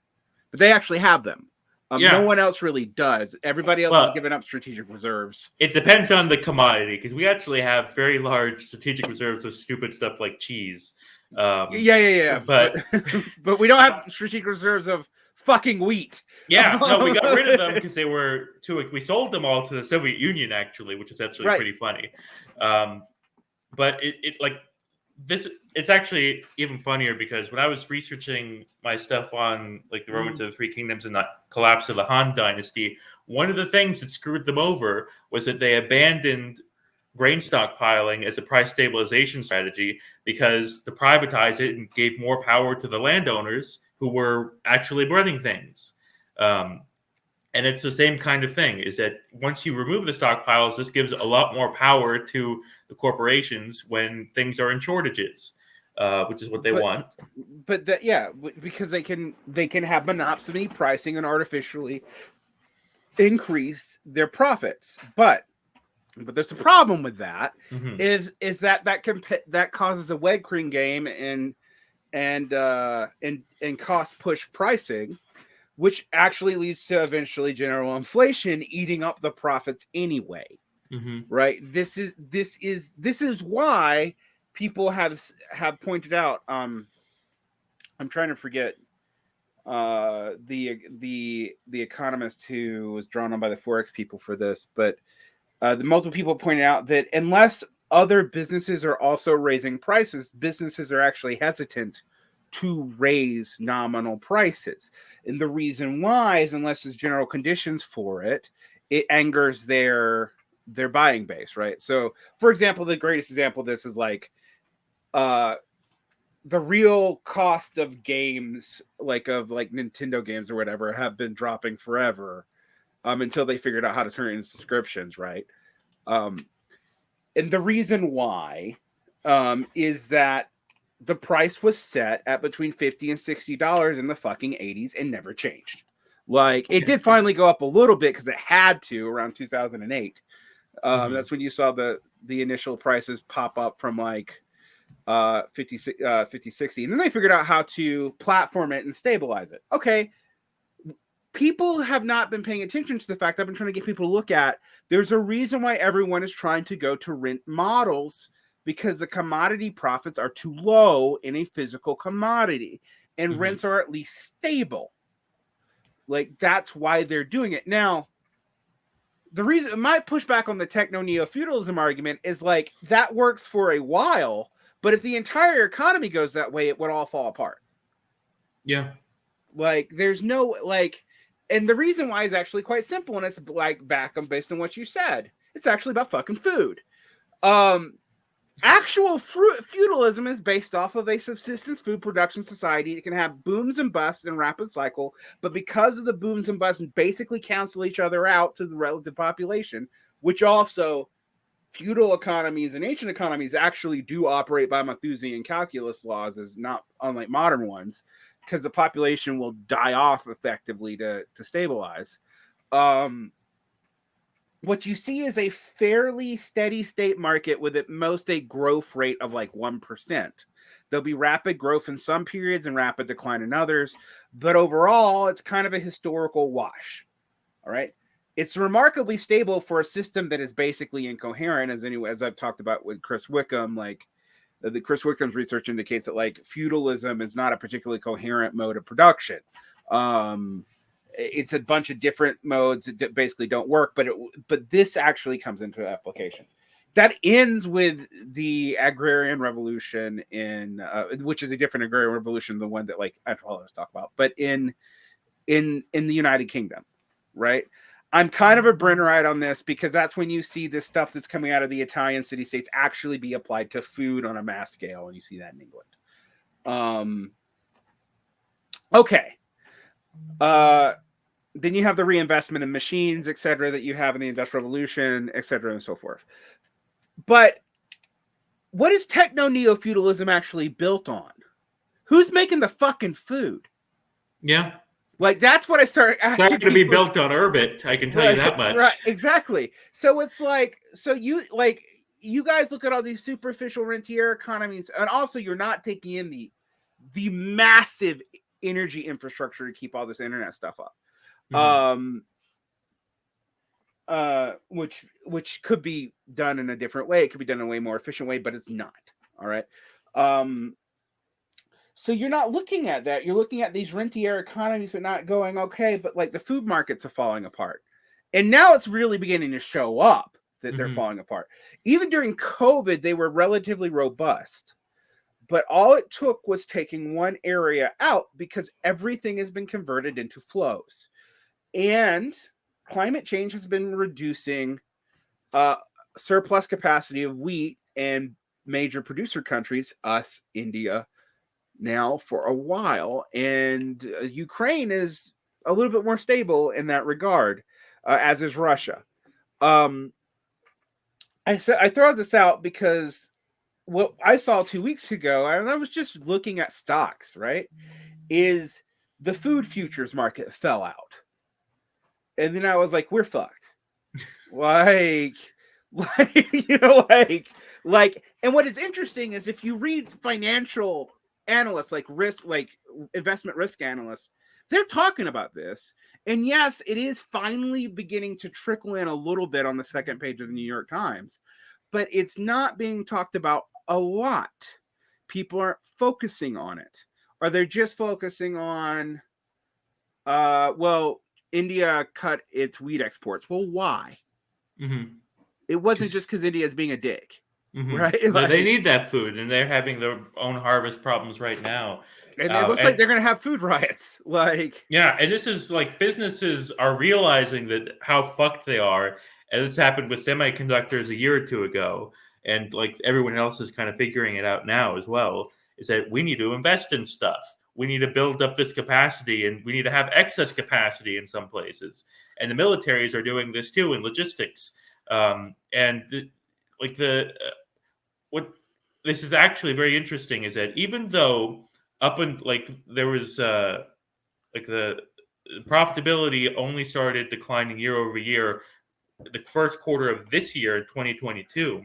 But they actually have them. No one else really does. Everybody else has given up strategic reserves. It depends on the commodity, because we actually have very large strategic reserves of stupid stuff like cheese. But but we don't have strategic reserves of fucking wheat. Yeah, no, we got rid of them because they were too. We sold them all to the Soviet Union, actually, which is actually pretty funny. But it's actually even funnier because when I was researching my stuff on like the Romans of the Three Kingdoms and the collapse of the Han Dynasty, one of the things that screwed them over was that they abandoned grain stockpiling as a price stabilization strategy because to privatize it and gave more power to the landowners who were actually running things. And it's the same kind of thing, is that once you remove the stockpiles, this gives a lot more power to the corporations when things are in shortages, which is what they want. But because they can have monopsony pricing and artificially increase their profits. But there's a problem with that. Is that causes a wet cream game and cost push pricing, which actually leads to eventually general inflation eating up the profits anyway. Right? This is why people have pointed out. I'm trying to forget the economist who was drawn on by the Forex people for this, but the multiple people pointed out that unless other businesses are also raising prices, businesses are actually hesitant to raise nominal prices. And the reason why is unless there's general conditions for it, it angers their buying base, right? So, for example, the greatest example of this is like the real cost of games, like Nintendo games or whatever, have been dropping forever until they figured out how to turn it into subscriptions, right? And the reason why is that the price was set at between $50 and $60 in the fucking 80s and never changed. Like, it did finally go up a little bit because it had to around 2008. That's when you saw the initial prices pop up from like 50, 60. And then they figured out how to platform it and stabilize it. Okay. People have not been paying attention to the fact I've been trying to get people to look at. There's a reason why everyone is trying to go to rent models, because the commodity profits are too low in a physical commodity and rents are at least stable. Like, that's why they're doing it. Now, the reason my pushback on the techno-neo-feudalism argument is like, that works for a while, but if the entire economy goes that way, it would all fall apart. Yeah. Like, there's no, like, and the reason why is actually quite simple, and it's like based on what you said. It's actually about fucking food. Actual feudalism is based off of a subsistence food production society. It can have booms and busts in rapid cycle, but because of the booms and busts basically cancel each other out to the relative population, which also feudal economies and ancient economies actually do operate by Malthusian calculus laws, as not unlike modern ones, because the population will die off effectively to stabilize. What you see is a fairly steady state market with at most a growth rate of like 1%. There'll be rapid growth in some periods and rapid decline in others, but overall, it's kind of a historical wash. All right. It's remarkably stable for a system that is basically incoherent, as I've talked about with Chris Wickham. Like, the Chris Wickham's research indicates that like feudalism is not a particularly coherent mode of production. It's a bunch of different modes that basically don't work, but this actually comes into application. That ends with the agrarian revolution which is a different agrarian revolution than the one that like I was talking about, but in the United Kingdom, right? I'm kind of a Brennerite on this because that's when you see this stuff that's coming out of the Italian city-states actually be applied to food on a mass scale, and you see that in England. Okay. Then you have the reinvestment in machines, et cetera, that you have in the Industrial Revolution, et cetera, and so forth. But what is techno-neo-feudalism actually built on? Who's making the fucking food? Yeah. Like, that's what I started asking. It's not going to be built on Urbit, I can tell you that much. Right, exactly. So it's like, you guys look at all these superficial rentier economies, and also you're not taking in the massive energy infrastructure to keep all this internet stuff up. Which could be done in a different way. It could be done in a way more efficient way, but it's not. All right. So you're not looking at that. You're looking at these rentier economies, but not going, okay, but like the food markets are falling apart. And now it's really beginning to show up that they're falling apart. Even during COVID, they were relatively robust. But all it took was taking one area out, because everything has been converted into flows. And climate change has been reducing surplus capacity of wheat and major producer countries, us, India, now for a while. And Ukraine is a little bit more stable in that regard, as is Russia. I throw this out because what I saw 2 weeks ago, and I was just looking at stocks, right, is the food futures market fell out. And then I was like, we're fucked. like, and what is interesting is if you read financial analysts, like investment risk analysts, they're talking about this. And yes, it is finally beginning to trickle in a little bit on the second page of the New York Times, but it's not being talked about a lot. People aren't focusing on it. Or they're just focusing on, India cut its wheat exports. Well, why? It wasn't just because India is being a dick, right? They need that food, and they're having their own harvest problems right now. And it looks like they're going to have food riots. And this is like businesses are realizing that how fucked they are. And this happened with semiconductors a year or two ago. And like everyone else is kind of figuring it out now as well, is that we need to invest in stuff. We need to build up this capacity, and we need to have excess capacity in some places. And the militaries are doing this too in logistics. What this is actually very interesting, is that even though up and like there was like the profitability only started declining year over year the first quarter of this year in 2022,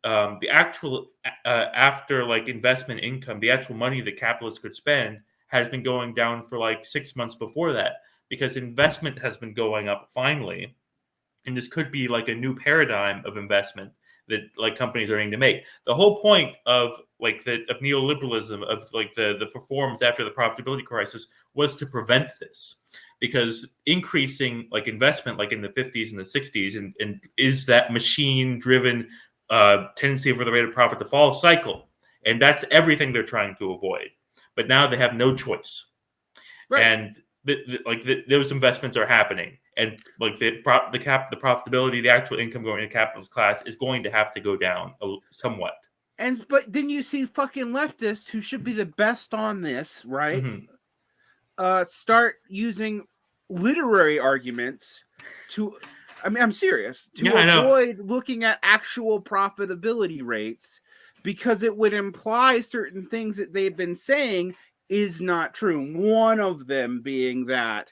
the actual after like investment income, the actual money that capitalists could spend has been going down for like 6 months before that, because investment has been going up finally. And this could be like a new paradigm of investment that like companies are aiming to make. The whole point of like of neoliberalism, of like the reforms after the profitability crisis, was to prevent this, because increasing like investment like in the 50s and the 60s and is that machine driven tendency for the rate of profit to fall cycle, and that's everything they're trying to avoid. But now they have no choice, Right. and those investments are happening, and like the profitability, the actual income going into capitalist class is going to have to go down somewhat. But then you see fucking leftists who should be the best on this, right? Start using literary arguments to, I mean, I'm serious, to avoid looking at actual profitability rates, because it would imply certain things that they've been saying is not true. One of them being that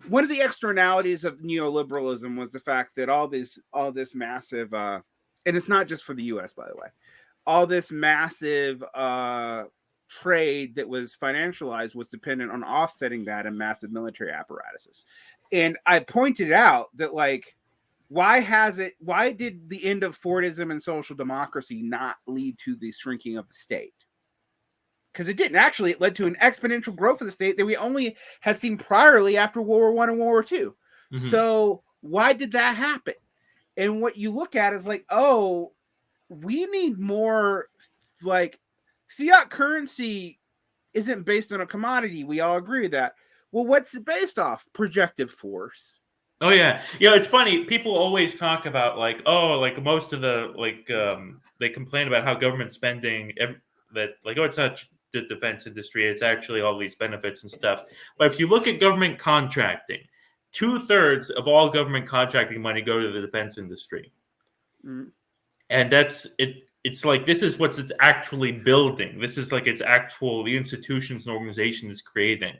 one of the externalities of neoliberalism was the fact that all this massive, and it's not just for the US, by the way, all this massive trade that was financialized was dependent on offsetting that in massive military apparatuses. And I pointed out that, like, why did the end of Fordism and social democracy not lead to the shrinking of the state? Because it didn't. Actually, it led to an exponential growth of the state that we only had seen priorly after World War I and World War II. So why did that happen? And what you look at is like, oh, we need more, like, fiat currency isn't based on a commodity. We all agree with that. Well, what's it based off? Projective force. Oh yeah, it's funny. People always talk about like, oh, like most of the like they complain about how government spending that like, oh, it's not the defense industry, it's actually all these benefits and stuff. But if you look at government contracting, 2/3 of all government contracting money go to the defense industry, and that's it. It's like this is what it's actually building. This is like the institutions and organization is creating.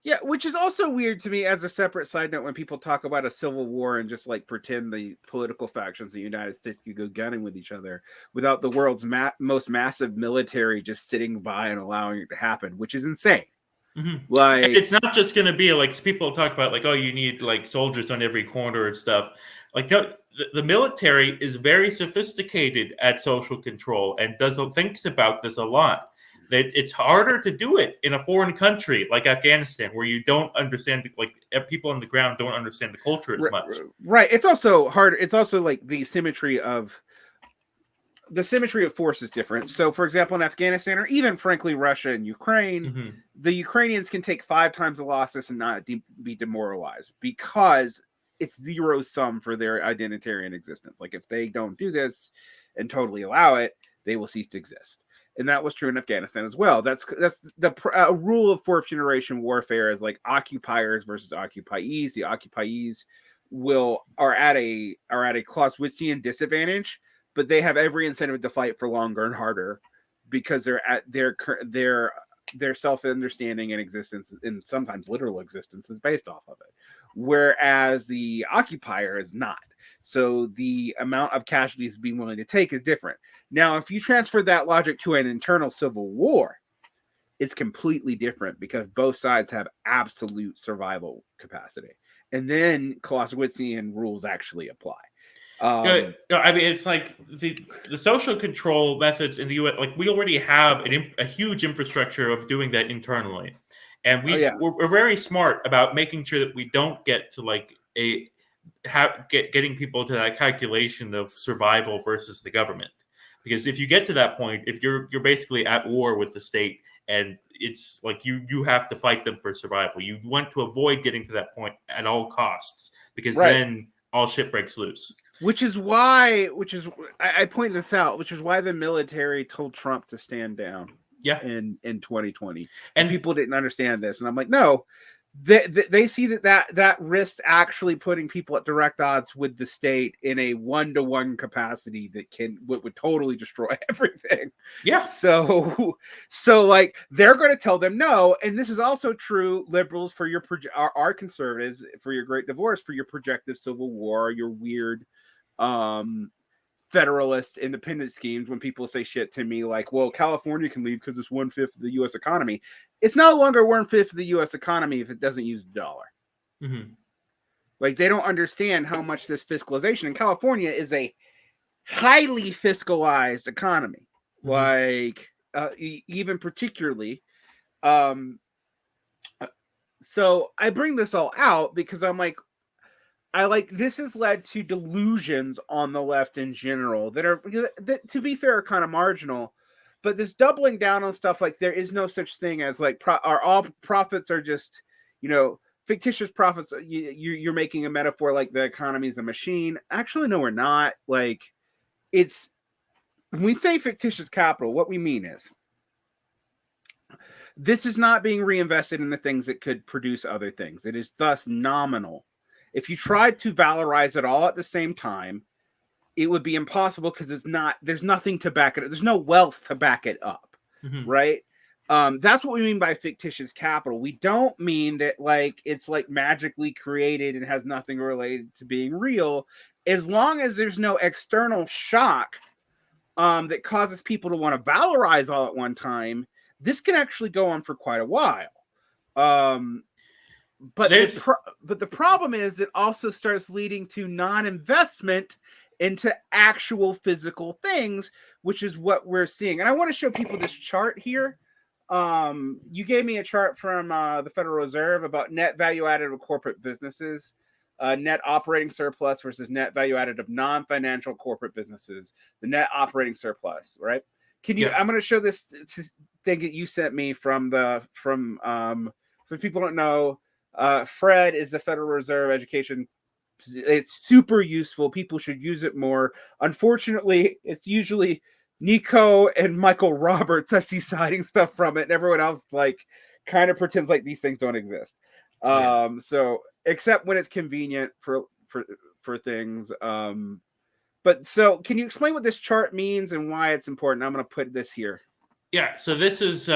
Yeah, which is also weird to me as a separate side note when people talk about a civil war and just like pretend the political factions in the United States could go gunning with each other without the world's most massive military just sitting by and allowing it to happen, which is insane. Like, and it's not just going to be like people talk about like, oh, you need like soldiers on every corner and stuff. Like, no, the military is very sophisticated at social control and thinks about this a lot. That it's harder to do it in a foreign country like Afghanistan, where you don't understand, like people on the ground don't understand the culture as much. Right. It's also harder. It's also like the symmetry of force is different. So, for example, in Afghanistan, or even frankly Russia and Ukraine, the Ukrainians can take 5 times the losses and not be demoralized, because it's zero sum for their identitarian existence. Like, if they don't do this and totally allow it, they will cease to exist. And that was true in Afghanistan as well. That's the rule of fourth generation warfare is like occupiers versus occupiers. The occupiers are at a Clausewitzian disadvantage, but they have every incentive to fight for longer and harder because they're at their self-understanding and existence, and sometimes literal existence, is based off of it. Whereas the occupier is not. So the amount of casualties being willing to take is different. Now, if you transfer that logic to an internal civil war, it's completely different, because both sides have absolute survival capacity. And then Clausewitzian rules actually apply. I mean, it's like the social control methods in the U.S. Like, we already have a huge infrastructure of doing that internally, and we're very smart about making sure that we don't get to like getting people to that calculation of survival versus the government. Because if you get to that point, if you're basically at war with the state, and it's like you have to fight them for survival. You want to avoid getting to that point at all costs, because then all shit breaks loose. Which is why I point this out, which is why the military told Trump to stand down. Yeah. In 2020. And people didn't understand this. And I'm like, no, they see that risks actually putting people at direct odds with the state in a 1-to-1 capacity that would totally destroy everything. Yeah. So like they're going to tell them no, and this is also true, liberals, for your our conservatives, for your Great Divorce, for your projective civil war, your weird federalist independent schemes. When people say shit to me like, well, California can leave because it's 1/5 of the U.S. economy. It's no longer 1/5 of the U.S. economy if it doesn't use the dollar. Mm-hmm. Like, they don't understand how much this fiscalization in California is a highly fiscalized economy. Mm-hmm. Like, even particularly. So I bring this all out because I'm like, this has led to delusions on the left in general that to be fair, are kind of marginal, but this doubling down on stuff like there is no such thing as like all profits are just, fictitious profits. You're making a metaphor like the economy is a machine. Actually, no, we're not. Like, it's, when we say fictitious capital, what we mean is this is not being reinvested in the things that could produce other things. It is thus nominal. If you tried to valorize it all at the same time, it would be impossible because there's nothing to back it up. There's no wealth to back it up, mm-hmm. right? That's what we mean by fictitious capital. We don't mean that like it's like magically created and has nothing related to being real. As long as there's no external shock that causes people to want to valorize all at one time, this can actually go on for quite a while. But the problem is it also starts leading to non-investment into actual physical things, which is what we're seeing. And I want to show people this chart here. You gave me a chart from the Federal Reserve about net value added of corporate businesses, net operating surplus versus net value added of non-financial corporate businesses, the net operating surplus, right? Can you? Yeah. I'm going to show this thing that you sent me for people who don't know. Fred is the Federal Reserve education. It's super useful. People should use it more. Unfortunately, it's usually Nico and Michael Roberts I see citing stuff from it, and everyone else like kind of pretends like these things don't exist. So except when it's convenient for things. But so can you explain what this chart means and why it's important? I'm going to put this here. Yeah. So this is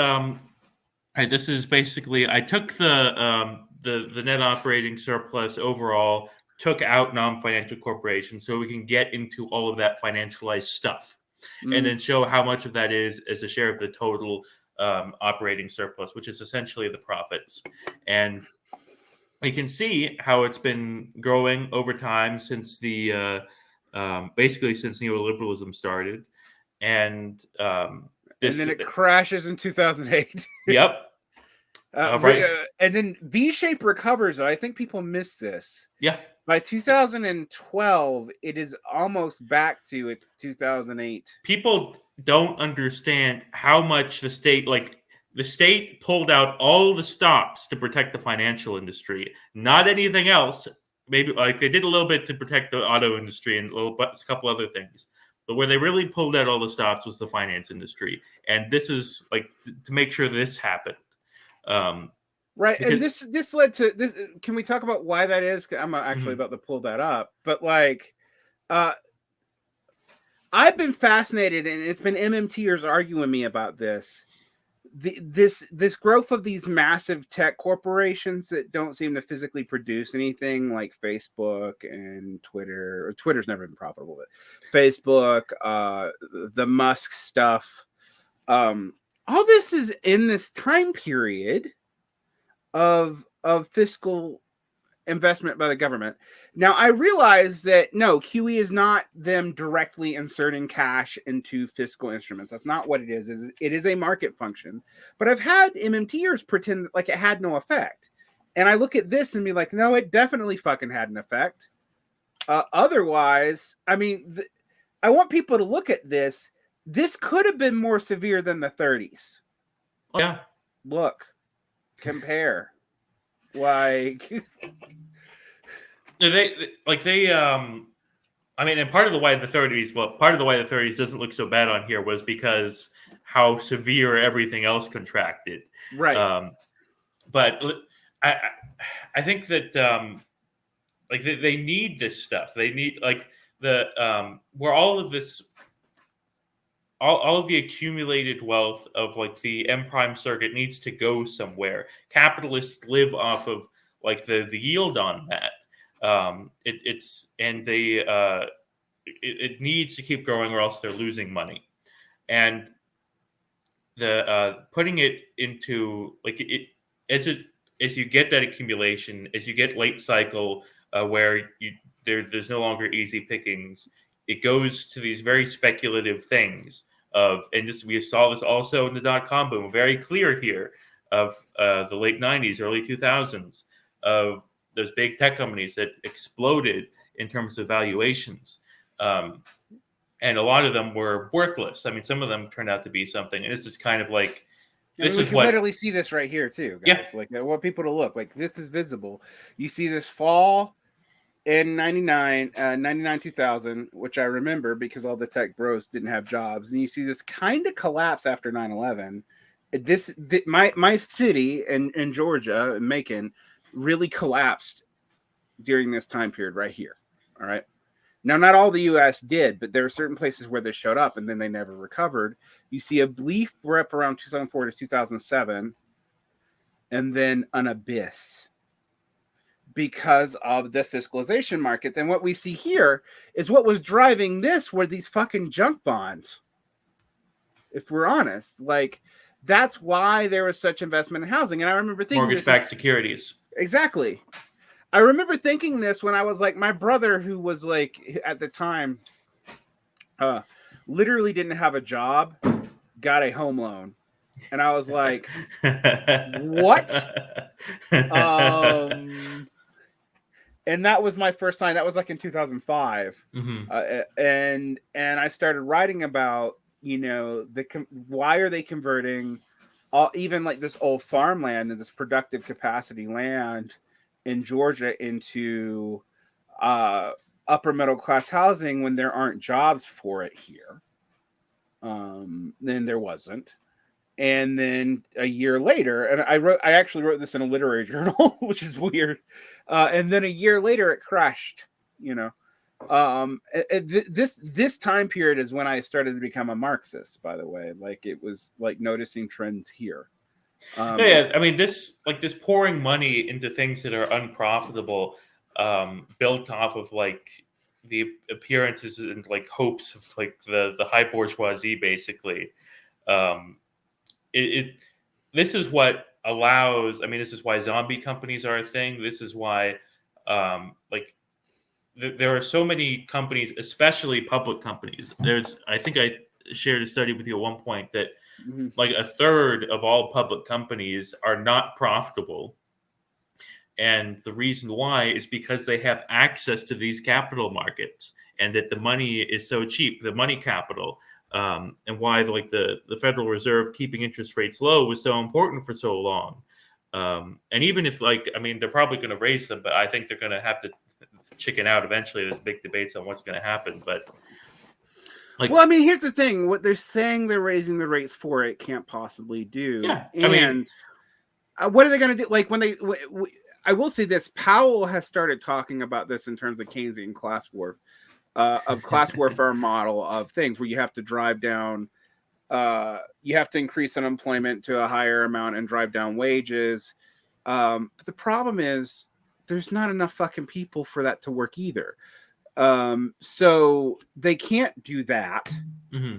basically, I took the net operating surplus overall, took out non-financial corporations so we can get into all of that financialized stuff, and then show how much of that is as a share of the total operating surplus, which is essentially the profits. And you can see how it's been growing over time since basically since neoliberalism started. And then it crashes in 2008. Yep. Right. And then V-shape recovers. I think people miss this. Yeah. By 2012, it is almost back to its 2008. People don't understand how much the state pulled out all the stops to protect the financial industry, not anything else. Maybe like they did a little bit to protect the auto industry and a couple other things. But where they really pulled out all the stops was the finance industry. And this is like to make sure this happened. Right, because, and this led to this. Can we talk about why that is? I'm actually about to pull that up, but like, I've been fascinated, and it's been MMTers arguing with me about this. This growth of these massive tech corporations that don't seem to physically produce anything, like Facebook and Twitter. Or Twitter's never been profitable, but Facebook, the Musk stuff. All this is in this time period of fiscal investment by the government. Now, I realize that no, QE is not them directly inserting cash into fiscal instruments. That's not what it is. It is a market function. But I've had MMTers pretend like it had no effect. And I look at this and be like, no, it definitely fucking had an effect. Otherwise, I mean, I want people to look at this. This could have been more severe than the 30s. Yeah. Look, compare. Like I mean, and part of the why the 30s doesn't look so bad on here was because how severe everything else contracted. Right. But I think that like they need this stuff. They need like the where all of this all of the accumulated wealth of like the M prime circuit needs to go somewhere. Capitalists live off of like the yield on that. It's and they it needs to keep growing or else they're losing money. And the putting it into like it as you get that accumulation, as you get late cycle where there's no longer easy pickings, it goes to these very speculative things of, and this we saw this also in the dot-com boom, very clear here of the late 90s, early 2000s, of those big tech companies that exploded in terms of valuations. And a lot of them were worthless. I mean, some of them turned out to be something. And this is kind of like, this we is can what literally see this right here too, guys. Like, I want people to look. Like, this is visible. You see this fall in 99, 2000, which I remember because all the tech bros didn't have jobs. And you see this kind of collapse after 9/11. My city in Georgia, in Macon, really collapsed during this time period right here. All right. Now, not all the U.S. did, but there are certain places where they showed up and then they never recovered. You see a brief blip around 2004 to 2007, and then an abyss because of the fiscalization markets. And what we see here is what was driving this were these fucking junk bonds. If we're honest, like, that's why there was such investment in housing. And I remember thinking mortgage-backed securities. Exactly. I remember thinking this when I was like, my brother, who was like at the time, literally didn't have a job, got a home loan. And I was like, what? And that was my first sign. That was like in 2005. And I started writing about, you know, why are they converting even like this old farmland and this productive capacity land in Georgia into upper middle class housing when there aren't jobs for it here. Then there wasn't. And then a year later, and I actually wrote this in a literary journal, which is weird. And then a year later it crashed, you know. This time period is when I started to become a Marxist, by the way. Like, it was like noticing trends here. I mean, this pouring money into things that are unprofitable, built off of like the appearances and like hopes of like the high bourgeoisie, basically. This is what allows. I mean, this is why zombie companies are a thing. This is why, there are so many companies, especially public companies. I think I shared a study with you at one point that like a third of all public companies are not profitable. And the reason why is because they have access to these capital markets and that the money is so cheap, the money capital, and why like the Federal Reserve keeping interest rates low was so important for so long. And even if like, I mean, they're probably going to raise them, but I think they're going to have to chicken out eventually. There's big debates on what's going to happen, but like, well, I mean, here's the thing: what they're saying they're raising the rates for, it can't possibly do. Yeah, and I mean, what are they going to do? Like, when I will say this: Powell has started talking about this in terms of Keynesian class war, of class warfare model of things where you have to drive down, you have to increase unemployment to a higher amount and drive down wages. But the problem is there's not enough fucking people for that to work either. So they can't do that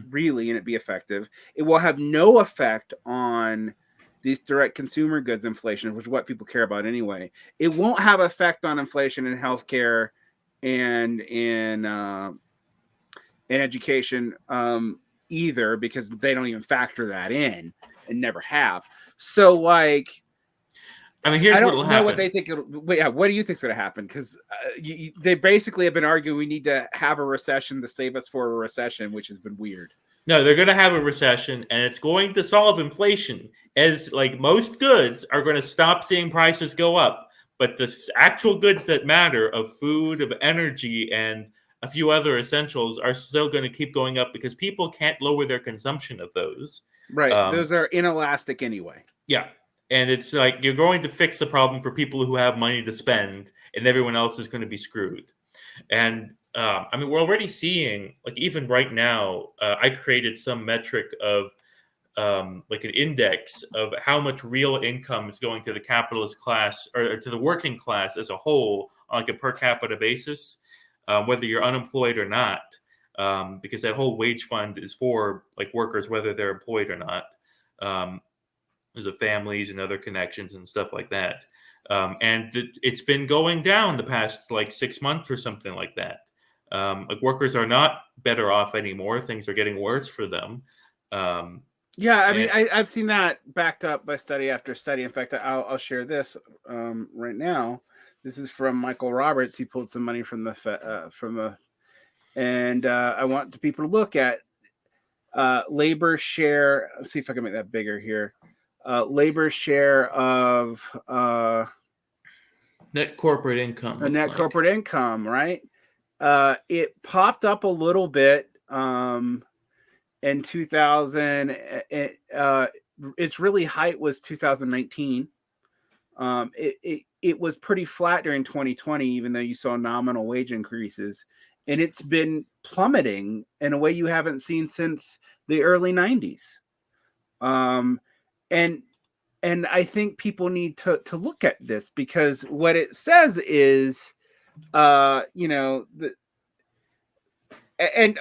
really and it be effective. It will have no effect on these direct consumer goods inflation, which is what people care about anyway. It won't have effect on inflation in healthcare and in education either, because they don't even factor that in and never have. So like, I mean, here's what will happen. I don't know what they think. What do you think is going to happen? Because they basically have been arguing we need to have a recession to save us for a recession, which has been weird. No, they're going to have a recession, and it's going to solve inflation. As like most goods are going to stop seeing prices go up, but the actual goods that matter of food, of energy, and a few other essentials are still going to keep going up because people can't lower their consumption of those. Right. Those are inelastic anyway. Yeah. And it's like you're going to fix the problem for people who have money to spend, and everyone else is going to be screwed. And I mean, we're already seeing, like, even right now, I created some metric of like an index of how much real income is going to the capitalist class or to the working class as a whole on like a per capita basis, whether you're unemployed or not, because that whole wage fund is for like workers, whether they're employed or not. There's of families and other connections and stuff like that. And it's been going down the past like 6 months or something like that. Like workers are not better off anymore. Things are getting worse for them. Yeah, I mean, I've seen that backed up by study after study. In fact, I'll share this right now. This is from Michael Roberts. He pulled some money from and I want people to look at labor share. Let's see if I can make that bigger here. Labor share of net corporate income. Net corporate income, right? It popped up a little bit in 2000. Its really height was 2019. It was pretty flat during 2020, even though you saw nominal wage increases, and it's been plummeting in a way you haven't seen since the early 90s. And I think people need to look at this, because what it says is, and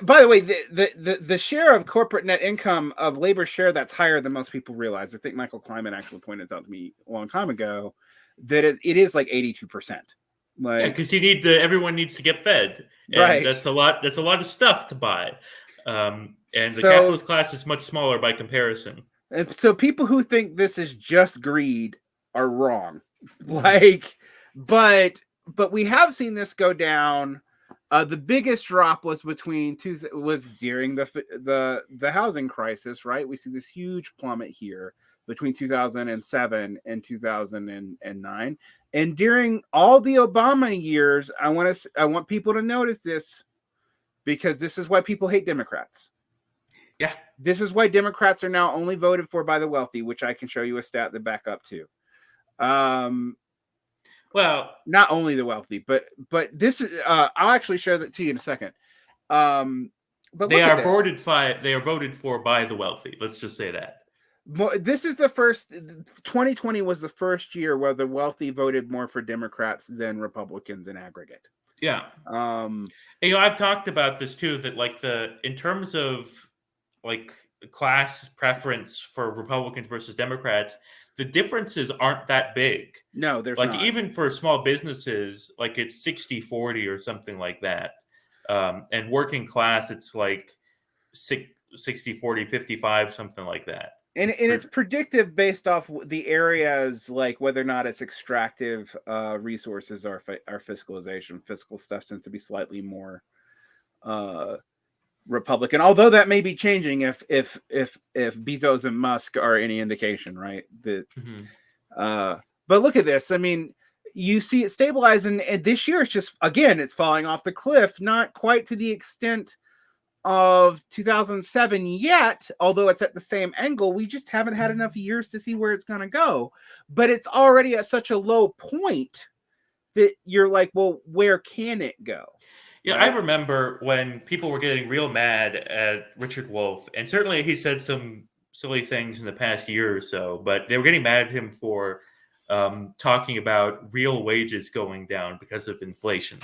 by the way, the share of corporate net income of labor share that's higher than most people realize. I think Michael Kleiman actually pointed out to me a long time ago that it is like 82%. Like, because everyone needs to get fed, and right. That's a lot of stuff to buy, and the capitalist class is much smaller by comparison. And so people who think this is just greed are wrong. Like, but we have seen this go down. The biggest drop was during the housing crisis, right? We see this huge plummet here between 2007 and 2009, and during all the Obama years. I want people to notice this, because this is why people hate Democrats. Yeah, this is why Democrats are now only voted for by the wealthy, which I can show you a stat that back up to. Well, not only the wealthy, but this is. I'll actually share that to you in a second. But they are voted for by the wealthy. Let's just say that. This is the first. 2020 was the first year where the wealthy voted more for Democrats than Republicans in aggregate. Yeah. I've talked about this too. That like in terms of like class preference for Republicans versus Democrats, the differences aren't that big. No, there's like not. Even for small businesses, like it's 60-40 or something like that. And working class, it's like 60-40, 55, something like that. And it's predictive based off the areas, like whether or not it's extractive resources or fiscalization. Fiscal stuff tends to be slightly more Republican, although that may be changing if Bezos and Musk are any indication, right? But look at this. I mean, you see it stabilizing, and this year it's just, again, it's falling off the cliff, not quite to the extent of 2007 yet, although it's at the same angle. We just haven't had enough years to see where it's going to go, but it's already at such a low point that you're like, well, where can it go? Yeah, right? I remember when people were getting real mad at Richard Wolff, and certainly he said some silly things in the past year or so, but they were getting mad at him for talking about real wages going down because of inflation.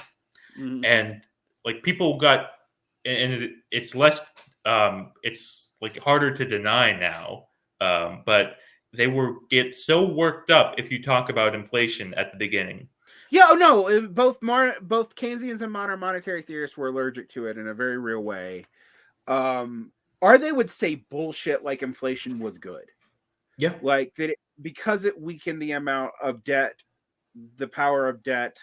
Mm-hmm. And like people got, and it's less, it's like harder to deny now, but they get so worked up if you talk about inflation at the beginning. Yeah, no, both Keynesians and modern monetary theorists were allergic to it in a very real way. Or they would say bullshit like inflation was good. Yeah. Like that because it weakened the amount of debt, the power of debt.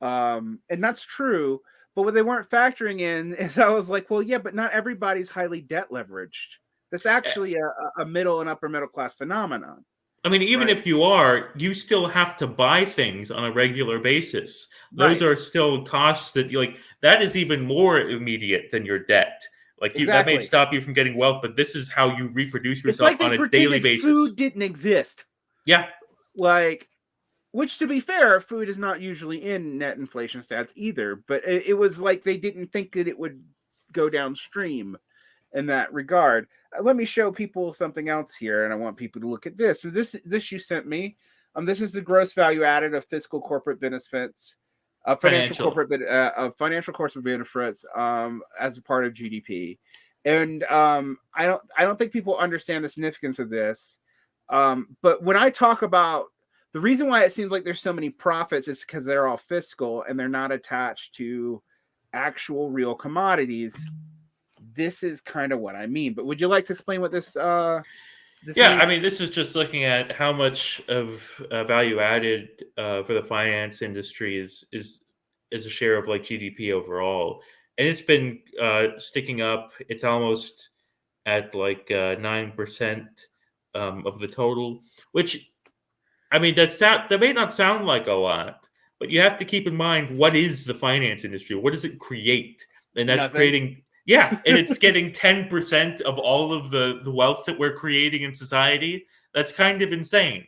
And that's true. But what they weren't factoring in is I was like, well, yeah, but not everybody's highly debt leveraged. That's actually a middle and upper middle class phenomenon. I mean, even if you are, you still have to buy things on a regular basis. Those are still costs that is even more immediate than your debt. Like that may stop you from getting wealth, but this is how you reproduce yourself on a daily basis. Food didn't exist. Yeah. Like, which, to be fair, food is not usually in net inflation stats either. But it was like they didn't think that it would go downstream in that regard. Let me show people something else here, and I want people to look at this. So this you sent me. This is the gross value added of fiscal corporate benefits, financial corporate benefits as a part of GDP. And I don't think people understand the significance of this. But when I talk about the reason why it seems like there's so many profits is because they're all fiscal and they're not attached to actual real commodities. This is kind of what I mean. But would you like to explain what this Yeah, means? I mean, this is just looking at how much of value added for the finance industry is a share of like GDP overall, and it's been sticking up. It's almost at like 9% of the total, which, I mean, that may not sound like a lot, but you have to keep in mind, what is the finance industry? What does it create? And that's Nothing. creating, yeah, and it's getting 10% of all of the wealth that we're creating in society. That's kind of insane.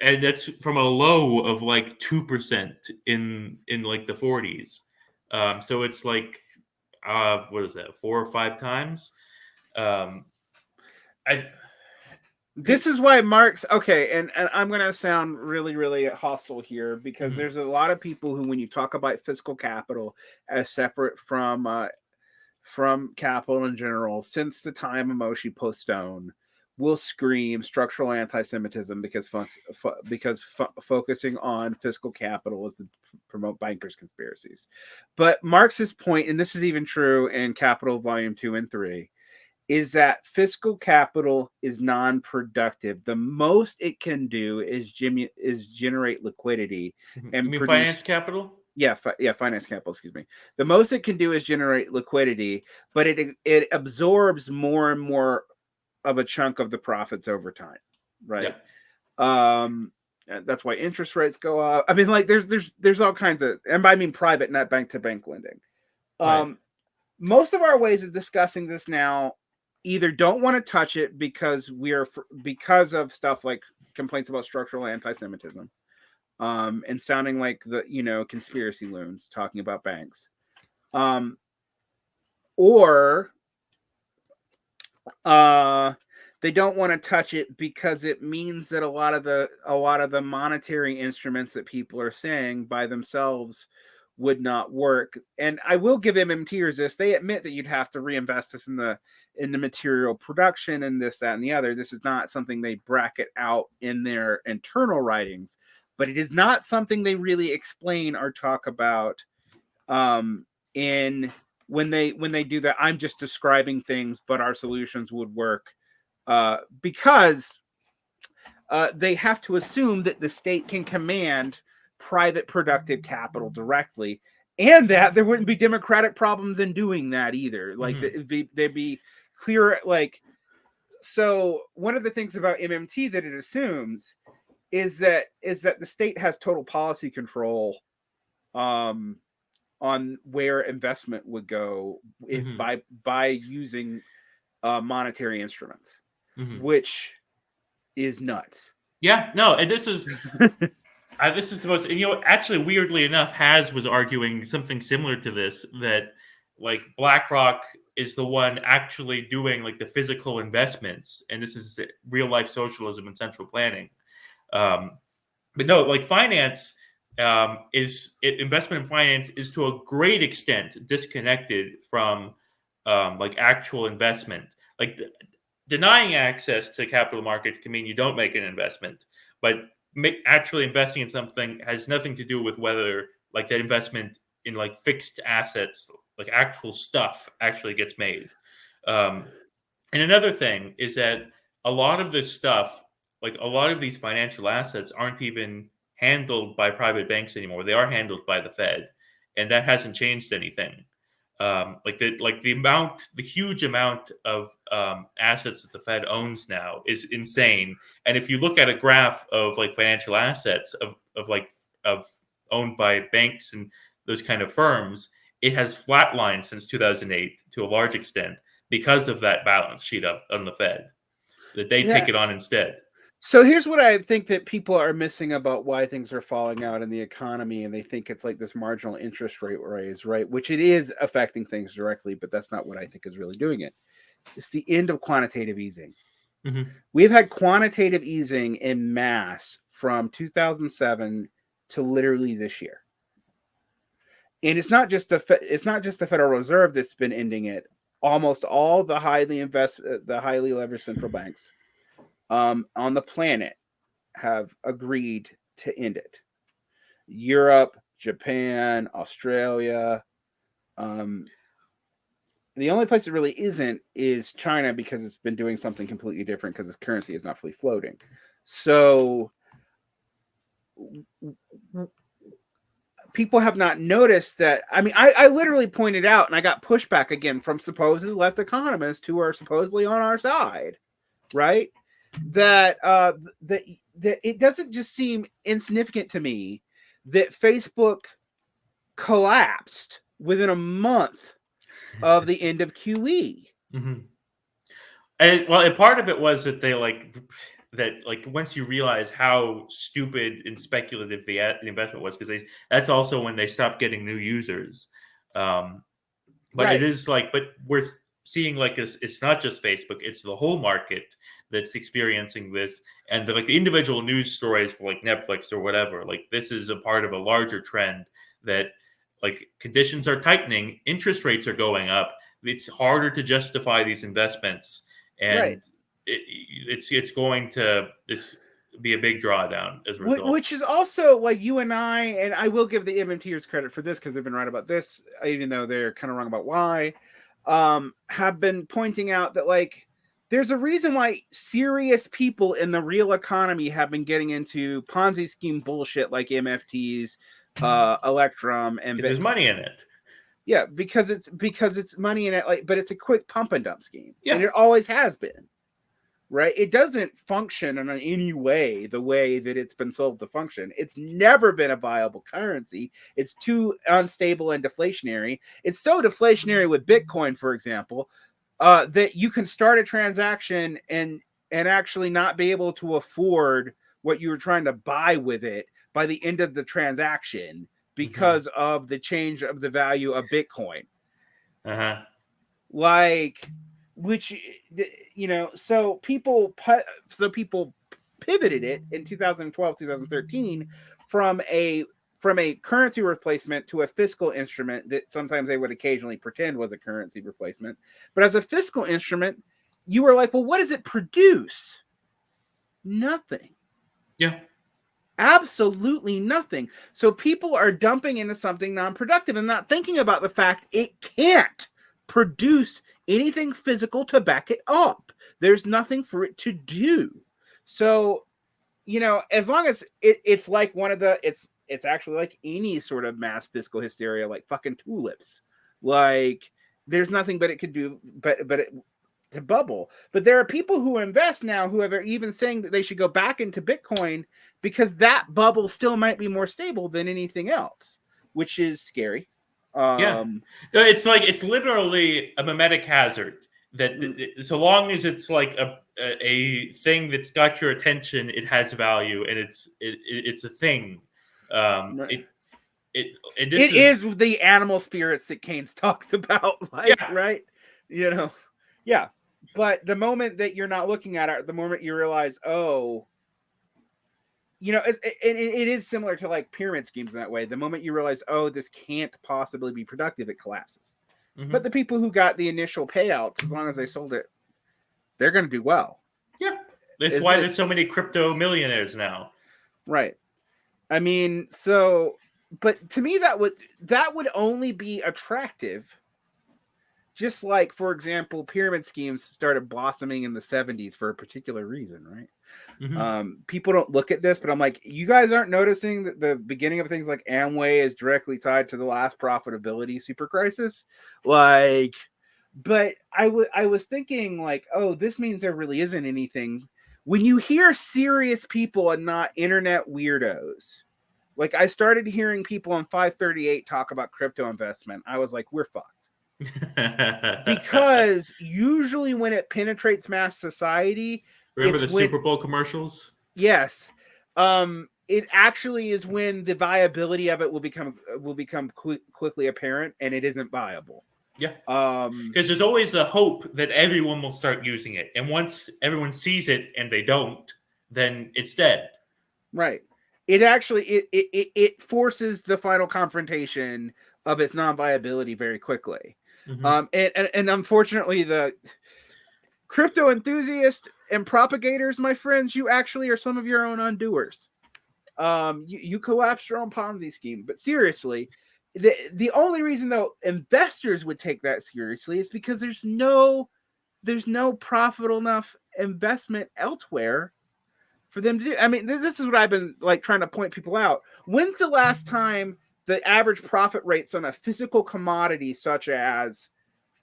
And that's from a low of like 2% in like the 40s. So it's like, what is that, 4 or 5 times? This is why Marx, okay, and I'm going to sound really, really hostile here because there's a lot of people who, when you talk about fiscal capital as separate from capital in general, since the time of Moshe Postone, will scream structural anti-Semitism because focusing on fiscal capital is to promote bankers' conspiracies. But Marx's point, and this is even true in Capital Volume 2 and 3, is that fiscal capital is non-productive. The most it can do is generate liquidity and produce finance capital. Yeah, finance capital. Excuse me. The most it can do is generate liquidity, but it absorbs more and more of a chunk of the profits over time, right? Yeah. That's why interest rates go up. I mean, like there's all kinds of, and I mean private, not bank to bank lending. Right. Most of our ways of discussing this now either don't want to touch it because because of stuff like complaints about structural anti-Semitism, and sounding like the conspiracy loons talking about banks, or they don't want to touch it because it means that a lot of the monetary instruments that people are saying by themselves would not work. And I will give MMTers this. They admit that you'd have to reinvest this in the material production and this, that, and the other. This is not something they bracket out in their internal writings, but it is not something they really explain or talk about in when they do that. I'm just describing things, but our solutions would work because they have to assume that the state can command private productive capital directly, and that there wouldn't be democratic problems in doing that either. Like they'd be clear. Like, so one of the things about MMT that it assumes is that the state has total policy control on where investment would go if by using monetary instruments, which is nuts. Yeah, no, and this is this is the most, and actually, weirdly enough, was arguing something similar to this, that like BlackRock is the one actually doing like the physical investments, and this is real life socialism and central planning. But no, like finance investment in finance is to a great extent disconnected from like actual investment. Like denying access to capital markets can mean you don't make an investment, but actually investing in something has nothing to do with whether like that investment in like fixed assets, like actual stuff, actually gets made. And another thing is that a lot of this stuff, like a lot of these financial assets, aren't even handled by private banks anymore. They are handled by the Fed, and that hasn't changed anything. The huge amount of assets that the Fed owns now is insane. And if you look at a graph of like financial assets of owned by banks and those kind of firms, it has flatlined since 2008 to a large extent because of that balance sheet on the Fed. that they take it on instead. So here's what I think that people are missing about why things are falling out in the economy, and they think it's like this marginal interest rate raise, right? Which it is affecting things directly, but that's not what I think is really doing it. It's the end of quantitative easing. Mm-hmm. We've had quantitative easing in mass from 2007 to literally this year, and it's not just the Federal Reserve that's been ending it. Almost all the highly leveraged central banks on the planet have agreed to end it. Europe, Japan, Australia. The only place it really isn't is China, because it's been doing something completely different because its currency is not fully floating. So people have not noticed that. I mean, I literally pointed out, and I got pushback again from supposedly left economists who are supposedly on our side, right? That that it doesn't just seem insignificant to me that Facebook collapsed within a month of the end of QE. Mm-hmm. And part of it was that they once you realize how stupid and speculative the investment was, because that's also when they stopped getting new users. But Right. it is but we're seeing it's not just Facebook; it's the whole market that's experiencing this, and the individual news stories for Netflix or whatever. This is a part of a larger trend that conditions are tightening, interest rates are going up. It's harder to justify these investments, and Right. it's going to be a big drawdown as a result. Which is also why you and I will give the MMTers credit for this because they've been right about this, even though they're kind of wrong about why, have been pointing out that there's a reason why serious people in the real economy have been getting into Ponzi scheme bullshit like MFTs, Electrum, and there's money in it. Yeah, because it's money in it, but it's a quick pump and dump scheme, and Yeah. it always has been, right? It doesn't function in any way the way that it's been sold to function. It's never been a viable currency. It's too unstable and deflationary. It's so deflationary with Bitcoin, for example, that you can start a transaction and actually not be able to afford what you were trying to buy with it by the end of the transaction because of the change of the value of Bitcoin. Uh-huh. Which, so people pivoted it in 2012, 2013 from a currency replacement to a fiscal instrument that sometimes they would occasionally pretend was a currency replacement. But as a fiscal instrument, you were like, well, what does it produce? Nothing. Yeah. Absolutely nothing. So people are dumping into something non-productive and not thinking about the fact it can't produce anything physical to back it up. There's nothing for it to do. So, as long as it's like it's actually like any sort of mass fiscal hysteria, like fucking tulips. There's nothing but it could do, to bubble. But there are people who invest now who are even saying that they should go back into Bitcoin because that bubble still might be more stable than anything else, which is scary. It's literally a mimetic hazard that so long as it's a thing that's got your attention, it has value, and it's a thing. Right. It is the animal spirits that Keynes talks about, right? Yeah. But the moment that you're not looking at it, the moment you realize, it is similar to pyramid schemes in that way. The moment you realize, this can't possibly be productive, it collapses. Mm-hmm. But the people who got the initial payouts, as long as they sold it, they're going to do well. Yeah. That's why there's so many crypto millionaires now. Right. I mean, but to me, that would only be attractive. Just like, for example, pyramid schemes started blossoming in the 70s for a particular reason, right? Mm-hmm. People don't look at this, but I'm like, you guys aren't noticing that the beginning of things like Amway is directly tied to the last profitability super crisis? But I was thinking this means there really isn't anything. When you hear serious people and not internet weirdos, I started hearing people on 538 talk about crypto investment. I was like, we're fucked. Because usually when it penetrates mass society, Remember the it's when, Super Bowl commercials? yes, it actually is when the viability of it will become quickly apparent, and it isn't viable. Yeah. Because there's always the hope that everyone will start using it, and once everyone sees it and they don't, then it's dead. Right. It actually it forces the final confrontation of its non-viability very quickly. And unfortunately, the crypto enthusiasts and propagators, my friends, you actually are some of your own undoers. You collapsed your own Ponzi scheme. But seriously, the only reason though investors would take that seriously is because there's no profitable enough investment elsewhere for them to do. I mean, this is what I've been like trying to point people out. When's the last time the average profit rates on a physical commodity such as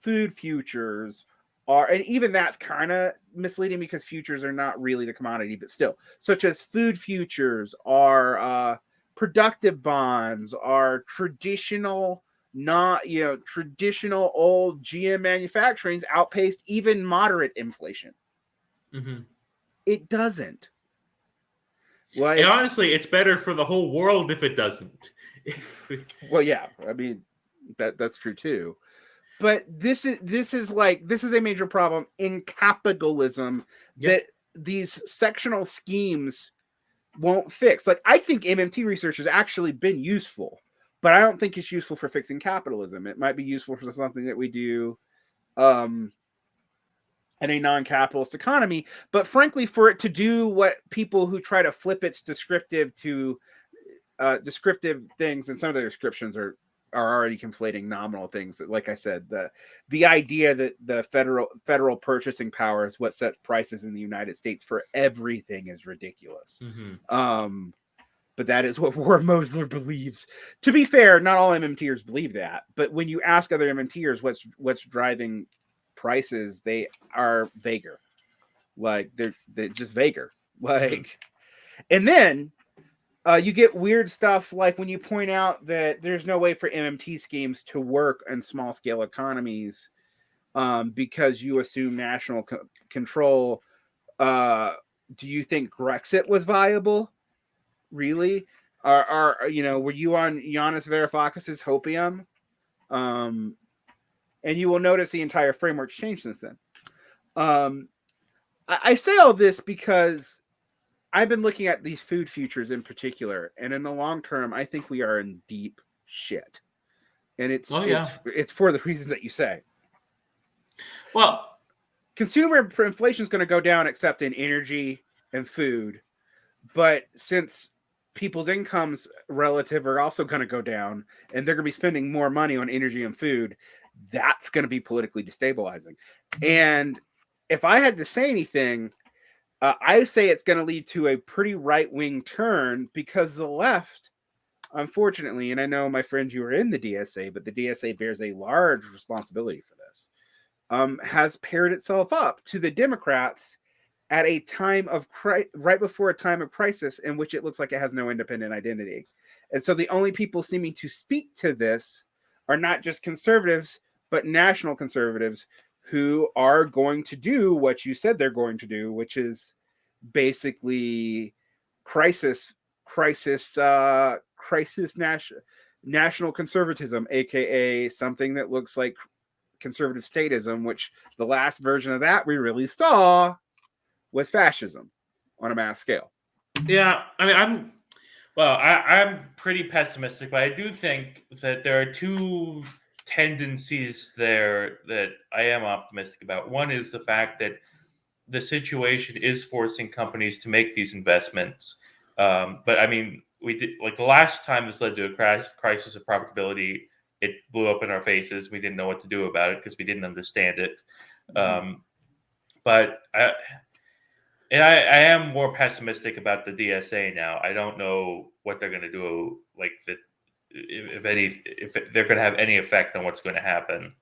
food futures are, and even that's kind of misleading because futures are not really the commodity, but still, such as food futures are productive bonds, are traditional, not traditional old GM manufacturings outpaced even moderate inflation. It doesn't. Like, and honestly, it's better for the whole world if it doesn't. well, yeah, I mean that's true too. But this is a major problem in capitalism that these sectional schemes won't fix. Like, I think MMT research has actually been useful, but I don't think it's useful for fixing capitalism. It might be useful for something that we do in a non-capitalist economy, but frankly, for it to do what people who try to flip its descriptive to descriptive things, and some of the descriptions are already conflating nominal things. Like I said, the idea that the federal purchasing power is what sets prices in the United States for everything is ridiculous. But that is what Warren Mosler believes. To be fair, not all MMTers believe that, but when you ask other MMTers what's driving prices, they are vaguer. Like they're just vaguer. Like, and then you get weird stuff like when you point out that there's no way for MMT schemes to work in small scale economies because you assume national control. Do you think Brexit was viable? Really? Were you on Yanis Varoufakis's Hopium? And you will notice the entire framework's changed since then. I say all this because I've been looking at these food futures in particular, and in the long term, I think we are in deep shit. And it's for the reasons that you say. Well, consumer inflation is going to go down, except in energy and food. But since people's incomes relative are also going to go down, and they're going to be spending more money on energy and food, that's going to be politically destabilizing. And if I had to say anything, I say it's going to lead to a pretty right-wing turn because the left, unfortunately, and I know my friends, you are in the DSA, but the DSA bears a large responsibility for this, has paired itself up to the Democrats at a time of right before a time of crisis in which it looks like it has no independent identity. And so the only people seeming to speak to this are not just conservatives, but national conservatives who are going to do what you said they're going to do, which is basically national conservatism, aka something that looks like conservative statism, which the last version of that we really saw was fascism on a mass scale. Yeah, I mean, I'm pretty pessimistic, but I do think that there are two tendencies there that I am optimistic about. One is the fact that the situation is forcing companies to make these investments. But I mean, we did, like, the last time this led to a crisis of profitability, it blew up in our faces. We didn't know what to do about it because we didn't understand it. But I am more pessimistic about the DSA now. I don't know what they're going to do, like if they're going to have any effect on what's going to happen.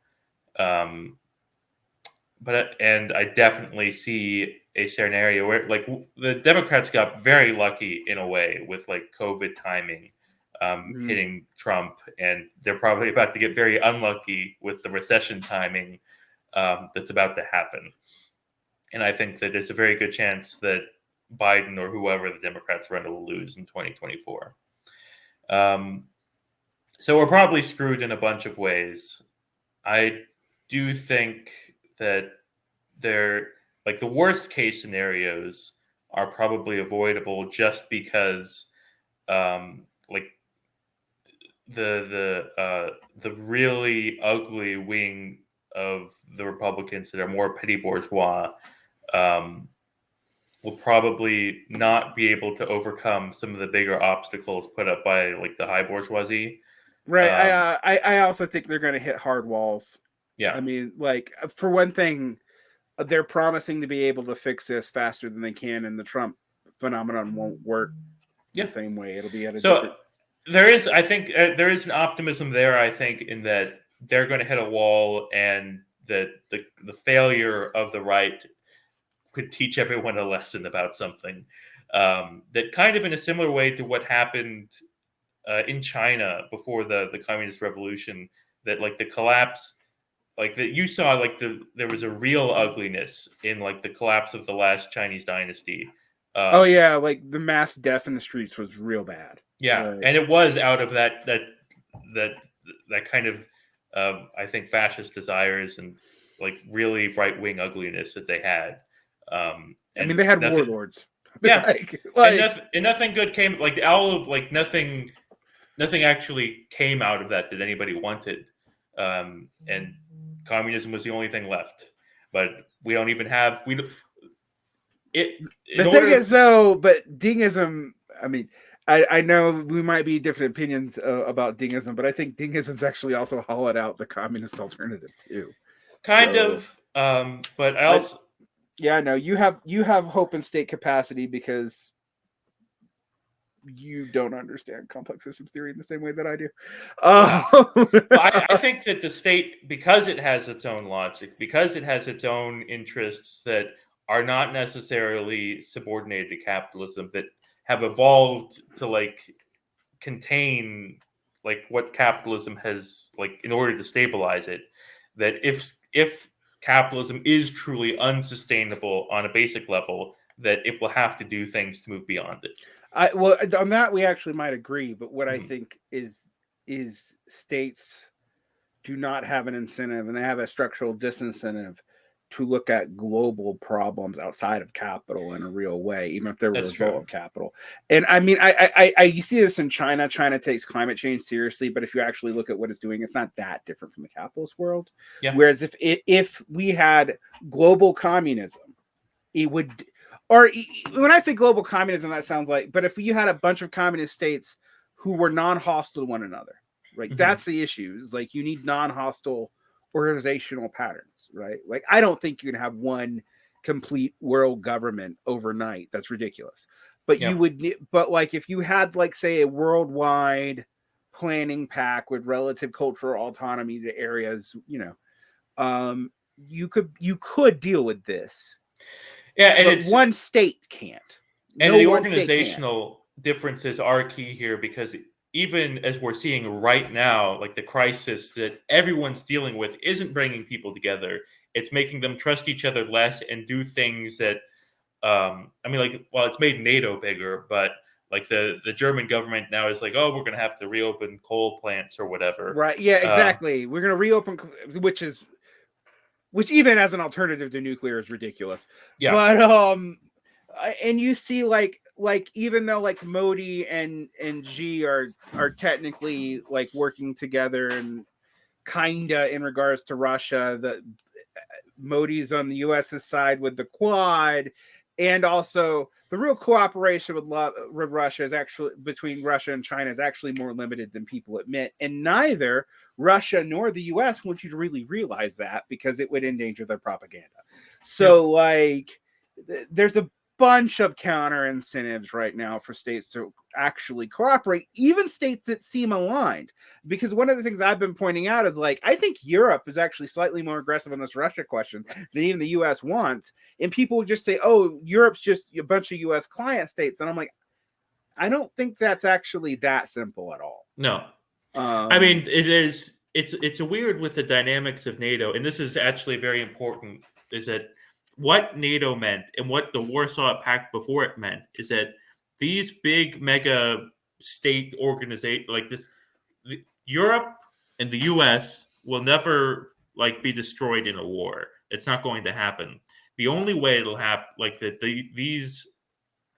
And I definitely see a scenario where, like, the Democrats got very lucky in a way with, like, COVID timing hitting Trump, and they're probably about to get very unlucky with the recession timing that's about to happen. And I think that there's a very good chance that Biden or whoever the Democrats run will lose in 2024. So we're probably screwed in a bunch of ways. I do think that like the worst case scenarios are probably avoidable just because like the really ugly wing of the Republicans that are more petty bourgeois will probably not be able to overcome some of the bigger obstacles put up by like the high bourgeoisie. Right. I also think they're going to hit hard walls. Yeah. I mean, like, for one thing, they're promising to be able to fix this faster than they can, and the Trump phenomenon won't work the same way. It'll be at a different... There is, I think, there is an optimism there, I think, in that they're going to hit a wall, and that the failure of the right could teach everyone a lesson about something. That kind of in a similar way to what happened in China before the communist revolution, that like the collapse, like that you saw, like there was a real ugliness in like the collapse of the last Chinese dynasty. Oh yeah, like the mass death in the streets was real bad. Yeah, and it was out of that kind of I think fascist desires and like really right wing ugliness that they had. I mean, they had warlords. Yeah, and nothing good came. Like all of like nothing actually came out of that anybody wanted. And communism was the only thing left. But we don't even have the thing is though. But dingism. I mean, I know we might be different opinions about dingism, but I think dingism's actually also hollowed out the communist alternative too. Kind of. But I also. Yeah, no, you have hope in state capacity because you don't understand complex systems theory in the same way that I do. I think that the state, because it has its own logic, because it has its own interests that are not necessarily subordinated to capitalism, that have evolved to like contain like what capitalism has, like in order to stabilize it, that if capitalism is truly unsustainable on a basic level, that it will have to do things to move beyond it. Well, on that we actually might agree, but what I think is states do not have an incentive, and they have a structural disincentive to look at global problems outside of capital in a real way, even if they're a result of capital. And I mean, you see this in China. China takes climate change seriously, but if you actually look at what it's doing, it's not that different from the capitalist world. Yeah. Whereas if we had global communism, it would, or when I say global communism, that sounds like, but if you had a bunch of communist states who were non-hostile to one another, right? That's the issue. Is like you need non-hostile organizational patterns, right? Like I don't think you can have one complete world government overnight. That's ridiculous. But you would, but like if you had like say a worldwide planning pack with relative cultural autonomy to areas, you could deal with this. Yeah, and but one state can't. And the organizational differences are key here, because even as we're seeing right now, like the crisis that everyone's dealing with isn't bringing people together. It's making them trust each other less and do things that, I mean, like, well, it's made NATO bigger, but like the German government now is like, oh, we're going to have to reopen coal plants or whatever. Right. Yeah, exactly. We're going to reopen, which even as an alternative to nuclear is ridiculous. Yeah. But, and you see like even though like Modi and Xi are technically like working together and kinda in regards to Russia, that Modi's on the US's side with the Quad, and also the real cooperation with Russia is actually between Russia and China is actually more limited than people admit, and neither Russia nor the US want you to really realize that, because it would endanger their propaganda. So like there's a bunch of counter incentives right now for states to actually cooperate, even states that seem aligned. Because one of the things I've been pointing out is like, I think Europe is actually slightly more aggressive on this Russia question than even the US wants. And people would just say, oh, Europe's just a bunch of US client states. And I'm like, I don't think that's actually that simple at all. No. I mean, it's weird with the dynamics of NATO. And this is actually very important, is that what NATO meant and what the Warsaw Pact before it meant is that these big mega state organizations like this, Europe and the US will never like be destroyed in a war. It's not going to happen. The only way it'll happen, like that, these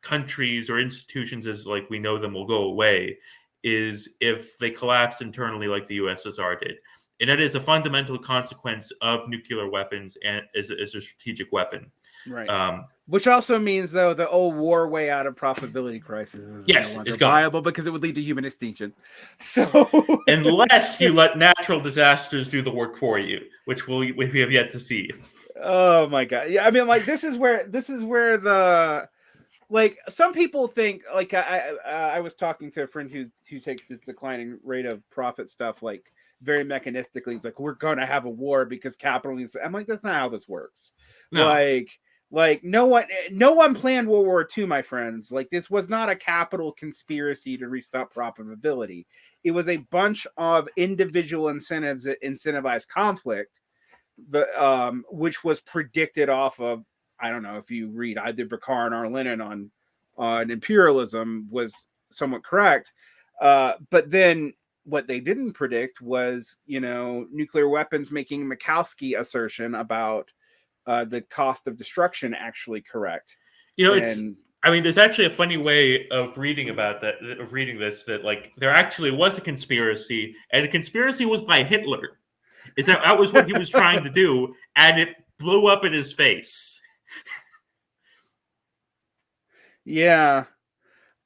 countries or institutions as like we know them will go away, is if they collapse internally like the USSR did. And that is a fundamental consequence of nuclear weapons and as a strategic weapon. Right. Which also means, though, the old war way out of profitability crisis is no longer viable because it would lead to human extinction. So, unless you let natural disasters do the work for you, which we have yet to see. Oh my god! Yeah, I mean, like this is where the like some people think like I was talking to a friend who takes this declining rate of profit stuff like very mechanistically. It's like we're gonna have a war because capitalism. I'm like, that's not how this works. No. Like no one planned World War II, my friends. Like this was not a capital conspiracy to restart profitability. It was a bunch of individual incentives that incentivized conflict, which was predicted off of, I don't know if you read either Bakar or Lenin on imperialism was somewhat correct. But then what they didn't predict was, nuclear weapons making Mikowski assertion about the cost of destruction actually correct. There's actually a funny way of reading this, that like there actually was a conspiracy, and the conspiracy was by Hitler. Is that was what he was trying to do, and it blew up in his face. Yeah.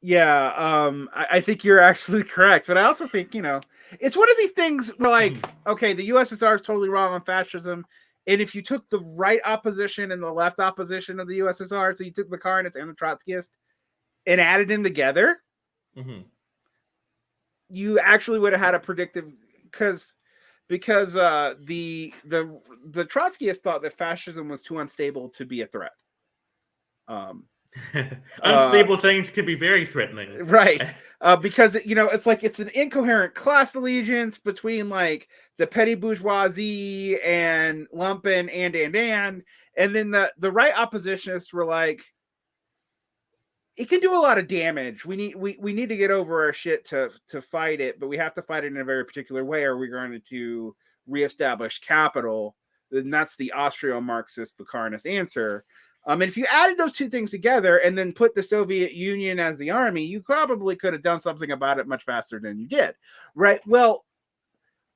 I think you're actually correct, but I also think it's one of these things where like, okay, the USSR is totally wrong on fascism, and if you took the right opposition and the left opposition of the USSR, so you took Makarnitz and the Trotskyist and added them together, you actually would have had a predictive because the Trotskyists thought that fascism was too unstable to be a threat. Unstable things can be very threatening, right? Because it's like it's an incoherent class allegiance between like the petty bourgeoisie and lumpen and then the right oppositionists were like, it can do a lot of damage. We need to get over our shit to fight it, but we have to fight it in a very particular way, or we're going to reestablish capital. And that's the Austro-Marxist Bakarnist answer. And if you added those two things together and then put the Soviet Union as the army, you probably could have done something about it much faster than you did, right? Well,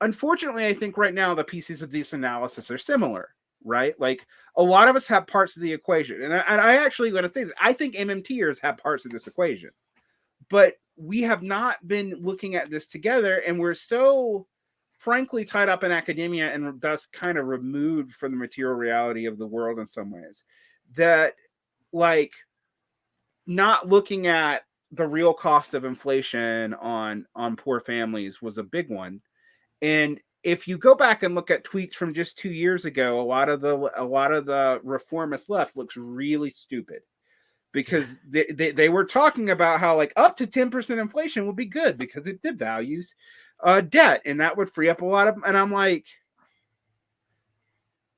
unfortunately, I think right now the pieces of this analysis are similar, right? Like a lot of us have parts of the equation. And I actually going to say this. I think MMTers have parts of this equation, but we have not been looking at this together. And we're so frankly tied up in academia and thus kind of removed from the material reality of the world in some ways, that like not looking at the real cost of inflation on poor families was a big one. And if you go back and look at tweets from just 2 years ago, a lot of the reformist left looks really stupid because they were talking about how like up to 10% inflation would be good because it devalues debt and that would free up a lot of. And I'm like,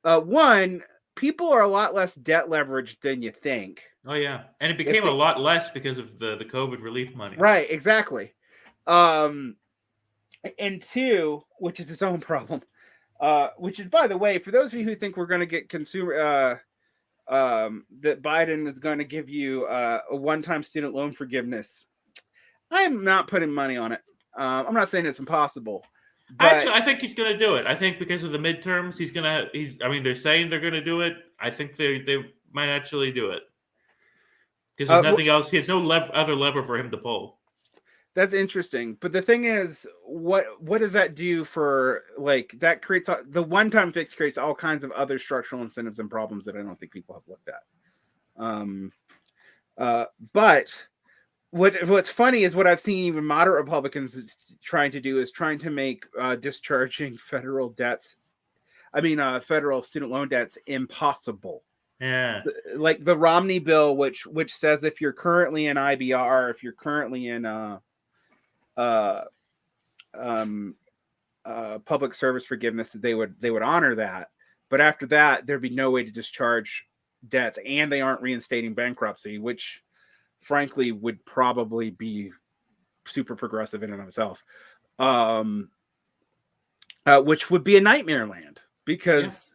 one, people are a lot less debt leveraged than you think. Oh yeah, and it became a lot less because of the COVID relief money. Right, exactly. And two, which is its own problem, which is, by the way, for those of you who think we're going to get consumer, that Biden is going to give you a one-time student loan forgiveness, I'm not putting money on it. I'm not saying it's impossible. Actually, I think he's going to do it. I think because of the midterms, they're saying they're going to do it. I think they might actually do it. Because there's nothing else. He has no other lever for him to pull. That's interesting. But the thing is, what does that do for, like, that creates, the one-time fix creates all kinds of other structural incentives and problems that I don't think people have looked at. But what's funny is what I've seen even moderate Republicans trying to do is trying to make discharging federal student loan debts impossible. Yeah, like the Romney bill, which says if you're currently in IBR, if you're currently in public service forgiveness, that they would honor that, but after that there'd be no way to discharge debts, and they aren't reinstating bankruptcy, which frankly would probably be super progressive in and of itself, which would be a nightmare land, because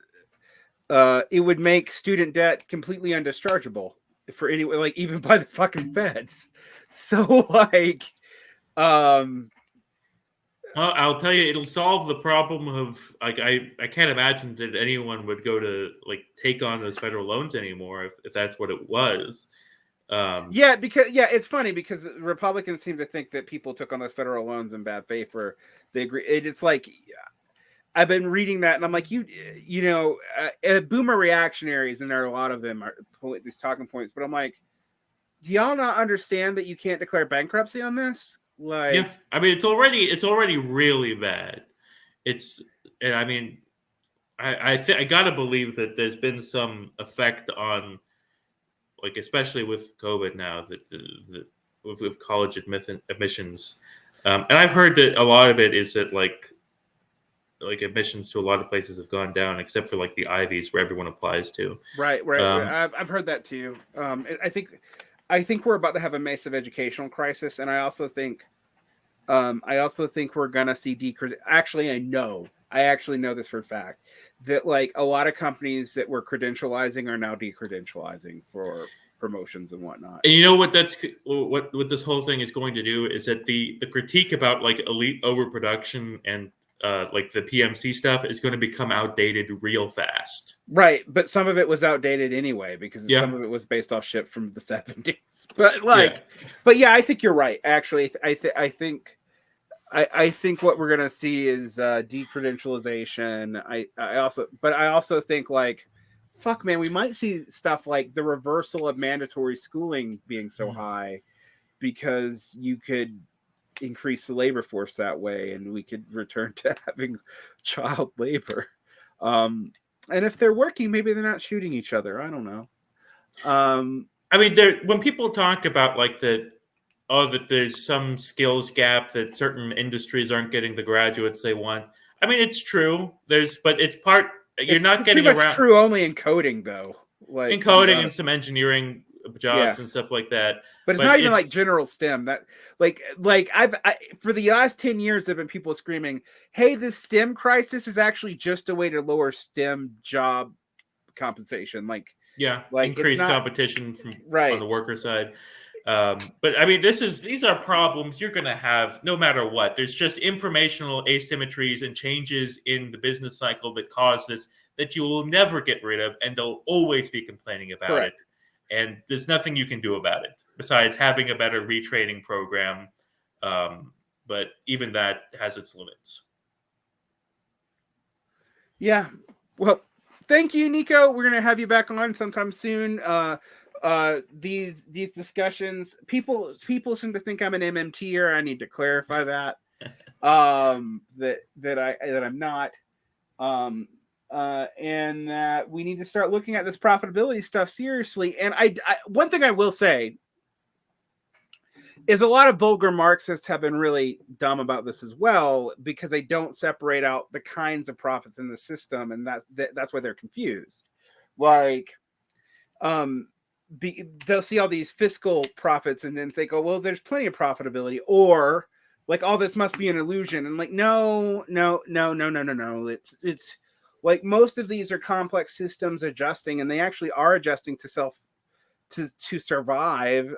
it would make student debt completely undischargeable for anyone, like even by the fucking feds. So like, well, I'll tell you, it'll solve the problem of like I can't imagine that anyone would go to like take on those federal loans anymore if that's what it was. Yeah, because it's funny because Republicans seem to think that people took on those federal loans in bad faith, or they agree. It's like, I've been reading that, and I'm like, boomer reactionaries, and there are a lot of them are these talking points. But I'm like, do y'all not understand that you can't declare bankruptcy on this? Like, yeah, I mean, it's already really bad. And I mean, I gotta believe that there's been some effect on, like, especially with COVID now, that with college admissions, and I've heard that a lot of it is that like admissions to a lot of places have gone down, except for like the Ivies where everyone applies to. right. I've heard that too. I think we're about to have a massive educational crisis, and I also think we're gonna see Actually, I actually know this for a fact, that like a lot of companies that were credentializing are now decredentializing for promotions and whatnot. And you know what what this whole thing is going to do is that the critique about like elite overproduction and like the PMC stuff is going to become outdated real fast. Right, but some of it was outdated anyway, because some of it was based off shit from the 70s. But I think you're right. Actually, I think what we're gonna see is decredentialization. I also think, like, fuck, man, we might see stuff like the reversal of mandatory schooling being so high, because you could increase the labor force that way, and we could return to having child labor. And if they're working, maybe they're not shooting each other. I don't know. I mean, when people talk about like that there's some skills gap, that certain industries aren't getting the graduates they want. I mean, it's true. But it's part. You're not getting pretty much around. True only in coding, though. Like in coding and some engineering jobs and stuff like that. But it's not even like general STEM. That like for the last 10 years, there've been people screaming, "Hey, this STEM crisis is actually just a way to lower STEM job compensation." Like increased competition on the worker side. But I mean, these are problems you're going to have no matter what. There's just informational asymmetries and changes in the business cycle that cause this, that you will never get rid of, and they'll always be complaining about it. And there's nothing you can do about it besides having a better retraining program. But even that has its limits. Yeah. Well, thank you, Nico. We're going to have you back on sometime soon. These discussions, people seem to think I'm an MMTer. I need to clarify that. that I'm not. And that we need to start looking at this profitability stuff seriously. And I one thing I will say is a lot of vulgar Marxists have been really dumb about this as well, because they don't separate out the kinds of profits in the system, and that's why they're confused. Like, they'll see all these fiscal profits and then think, oh, well, there's plenty of profitability, or like, all this must be an illusion. And like, no. It's like, most of these are complex systems adjusting, and they actually are adjusting to survive.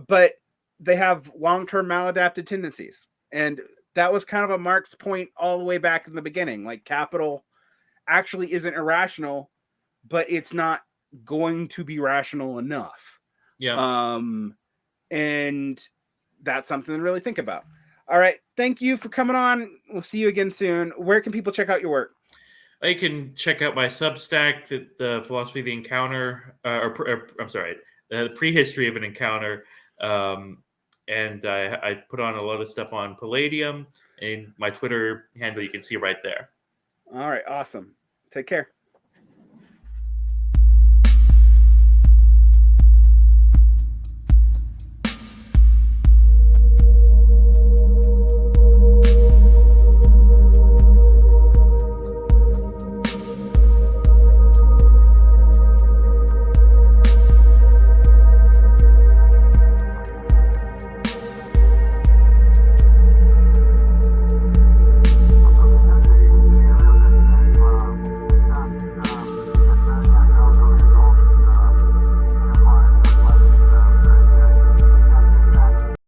But they have long-term maladaptive tendencies. And that was kind of a Marx point all the way back in the beginning. Like, capital actually isn't irrational, but it's not going to be rational enough. And that's something to really think about. All right. Thank you for coming on. We'll see you again soon. Where can people check out your work? You can check out my Substack, the Philosophy of the Encounter, the Prehistory of an Encounter. And I put on a lot of stuff on Palladium, and my Twitter handle you can see right there. All right. Awesome. Take care.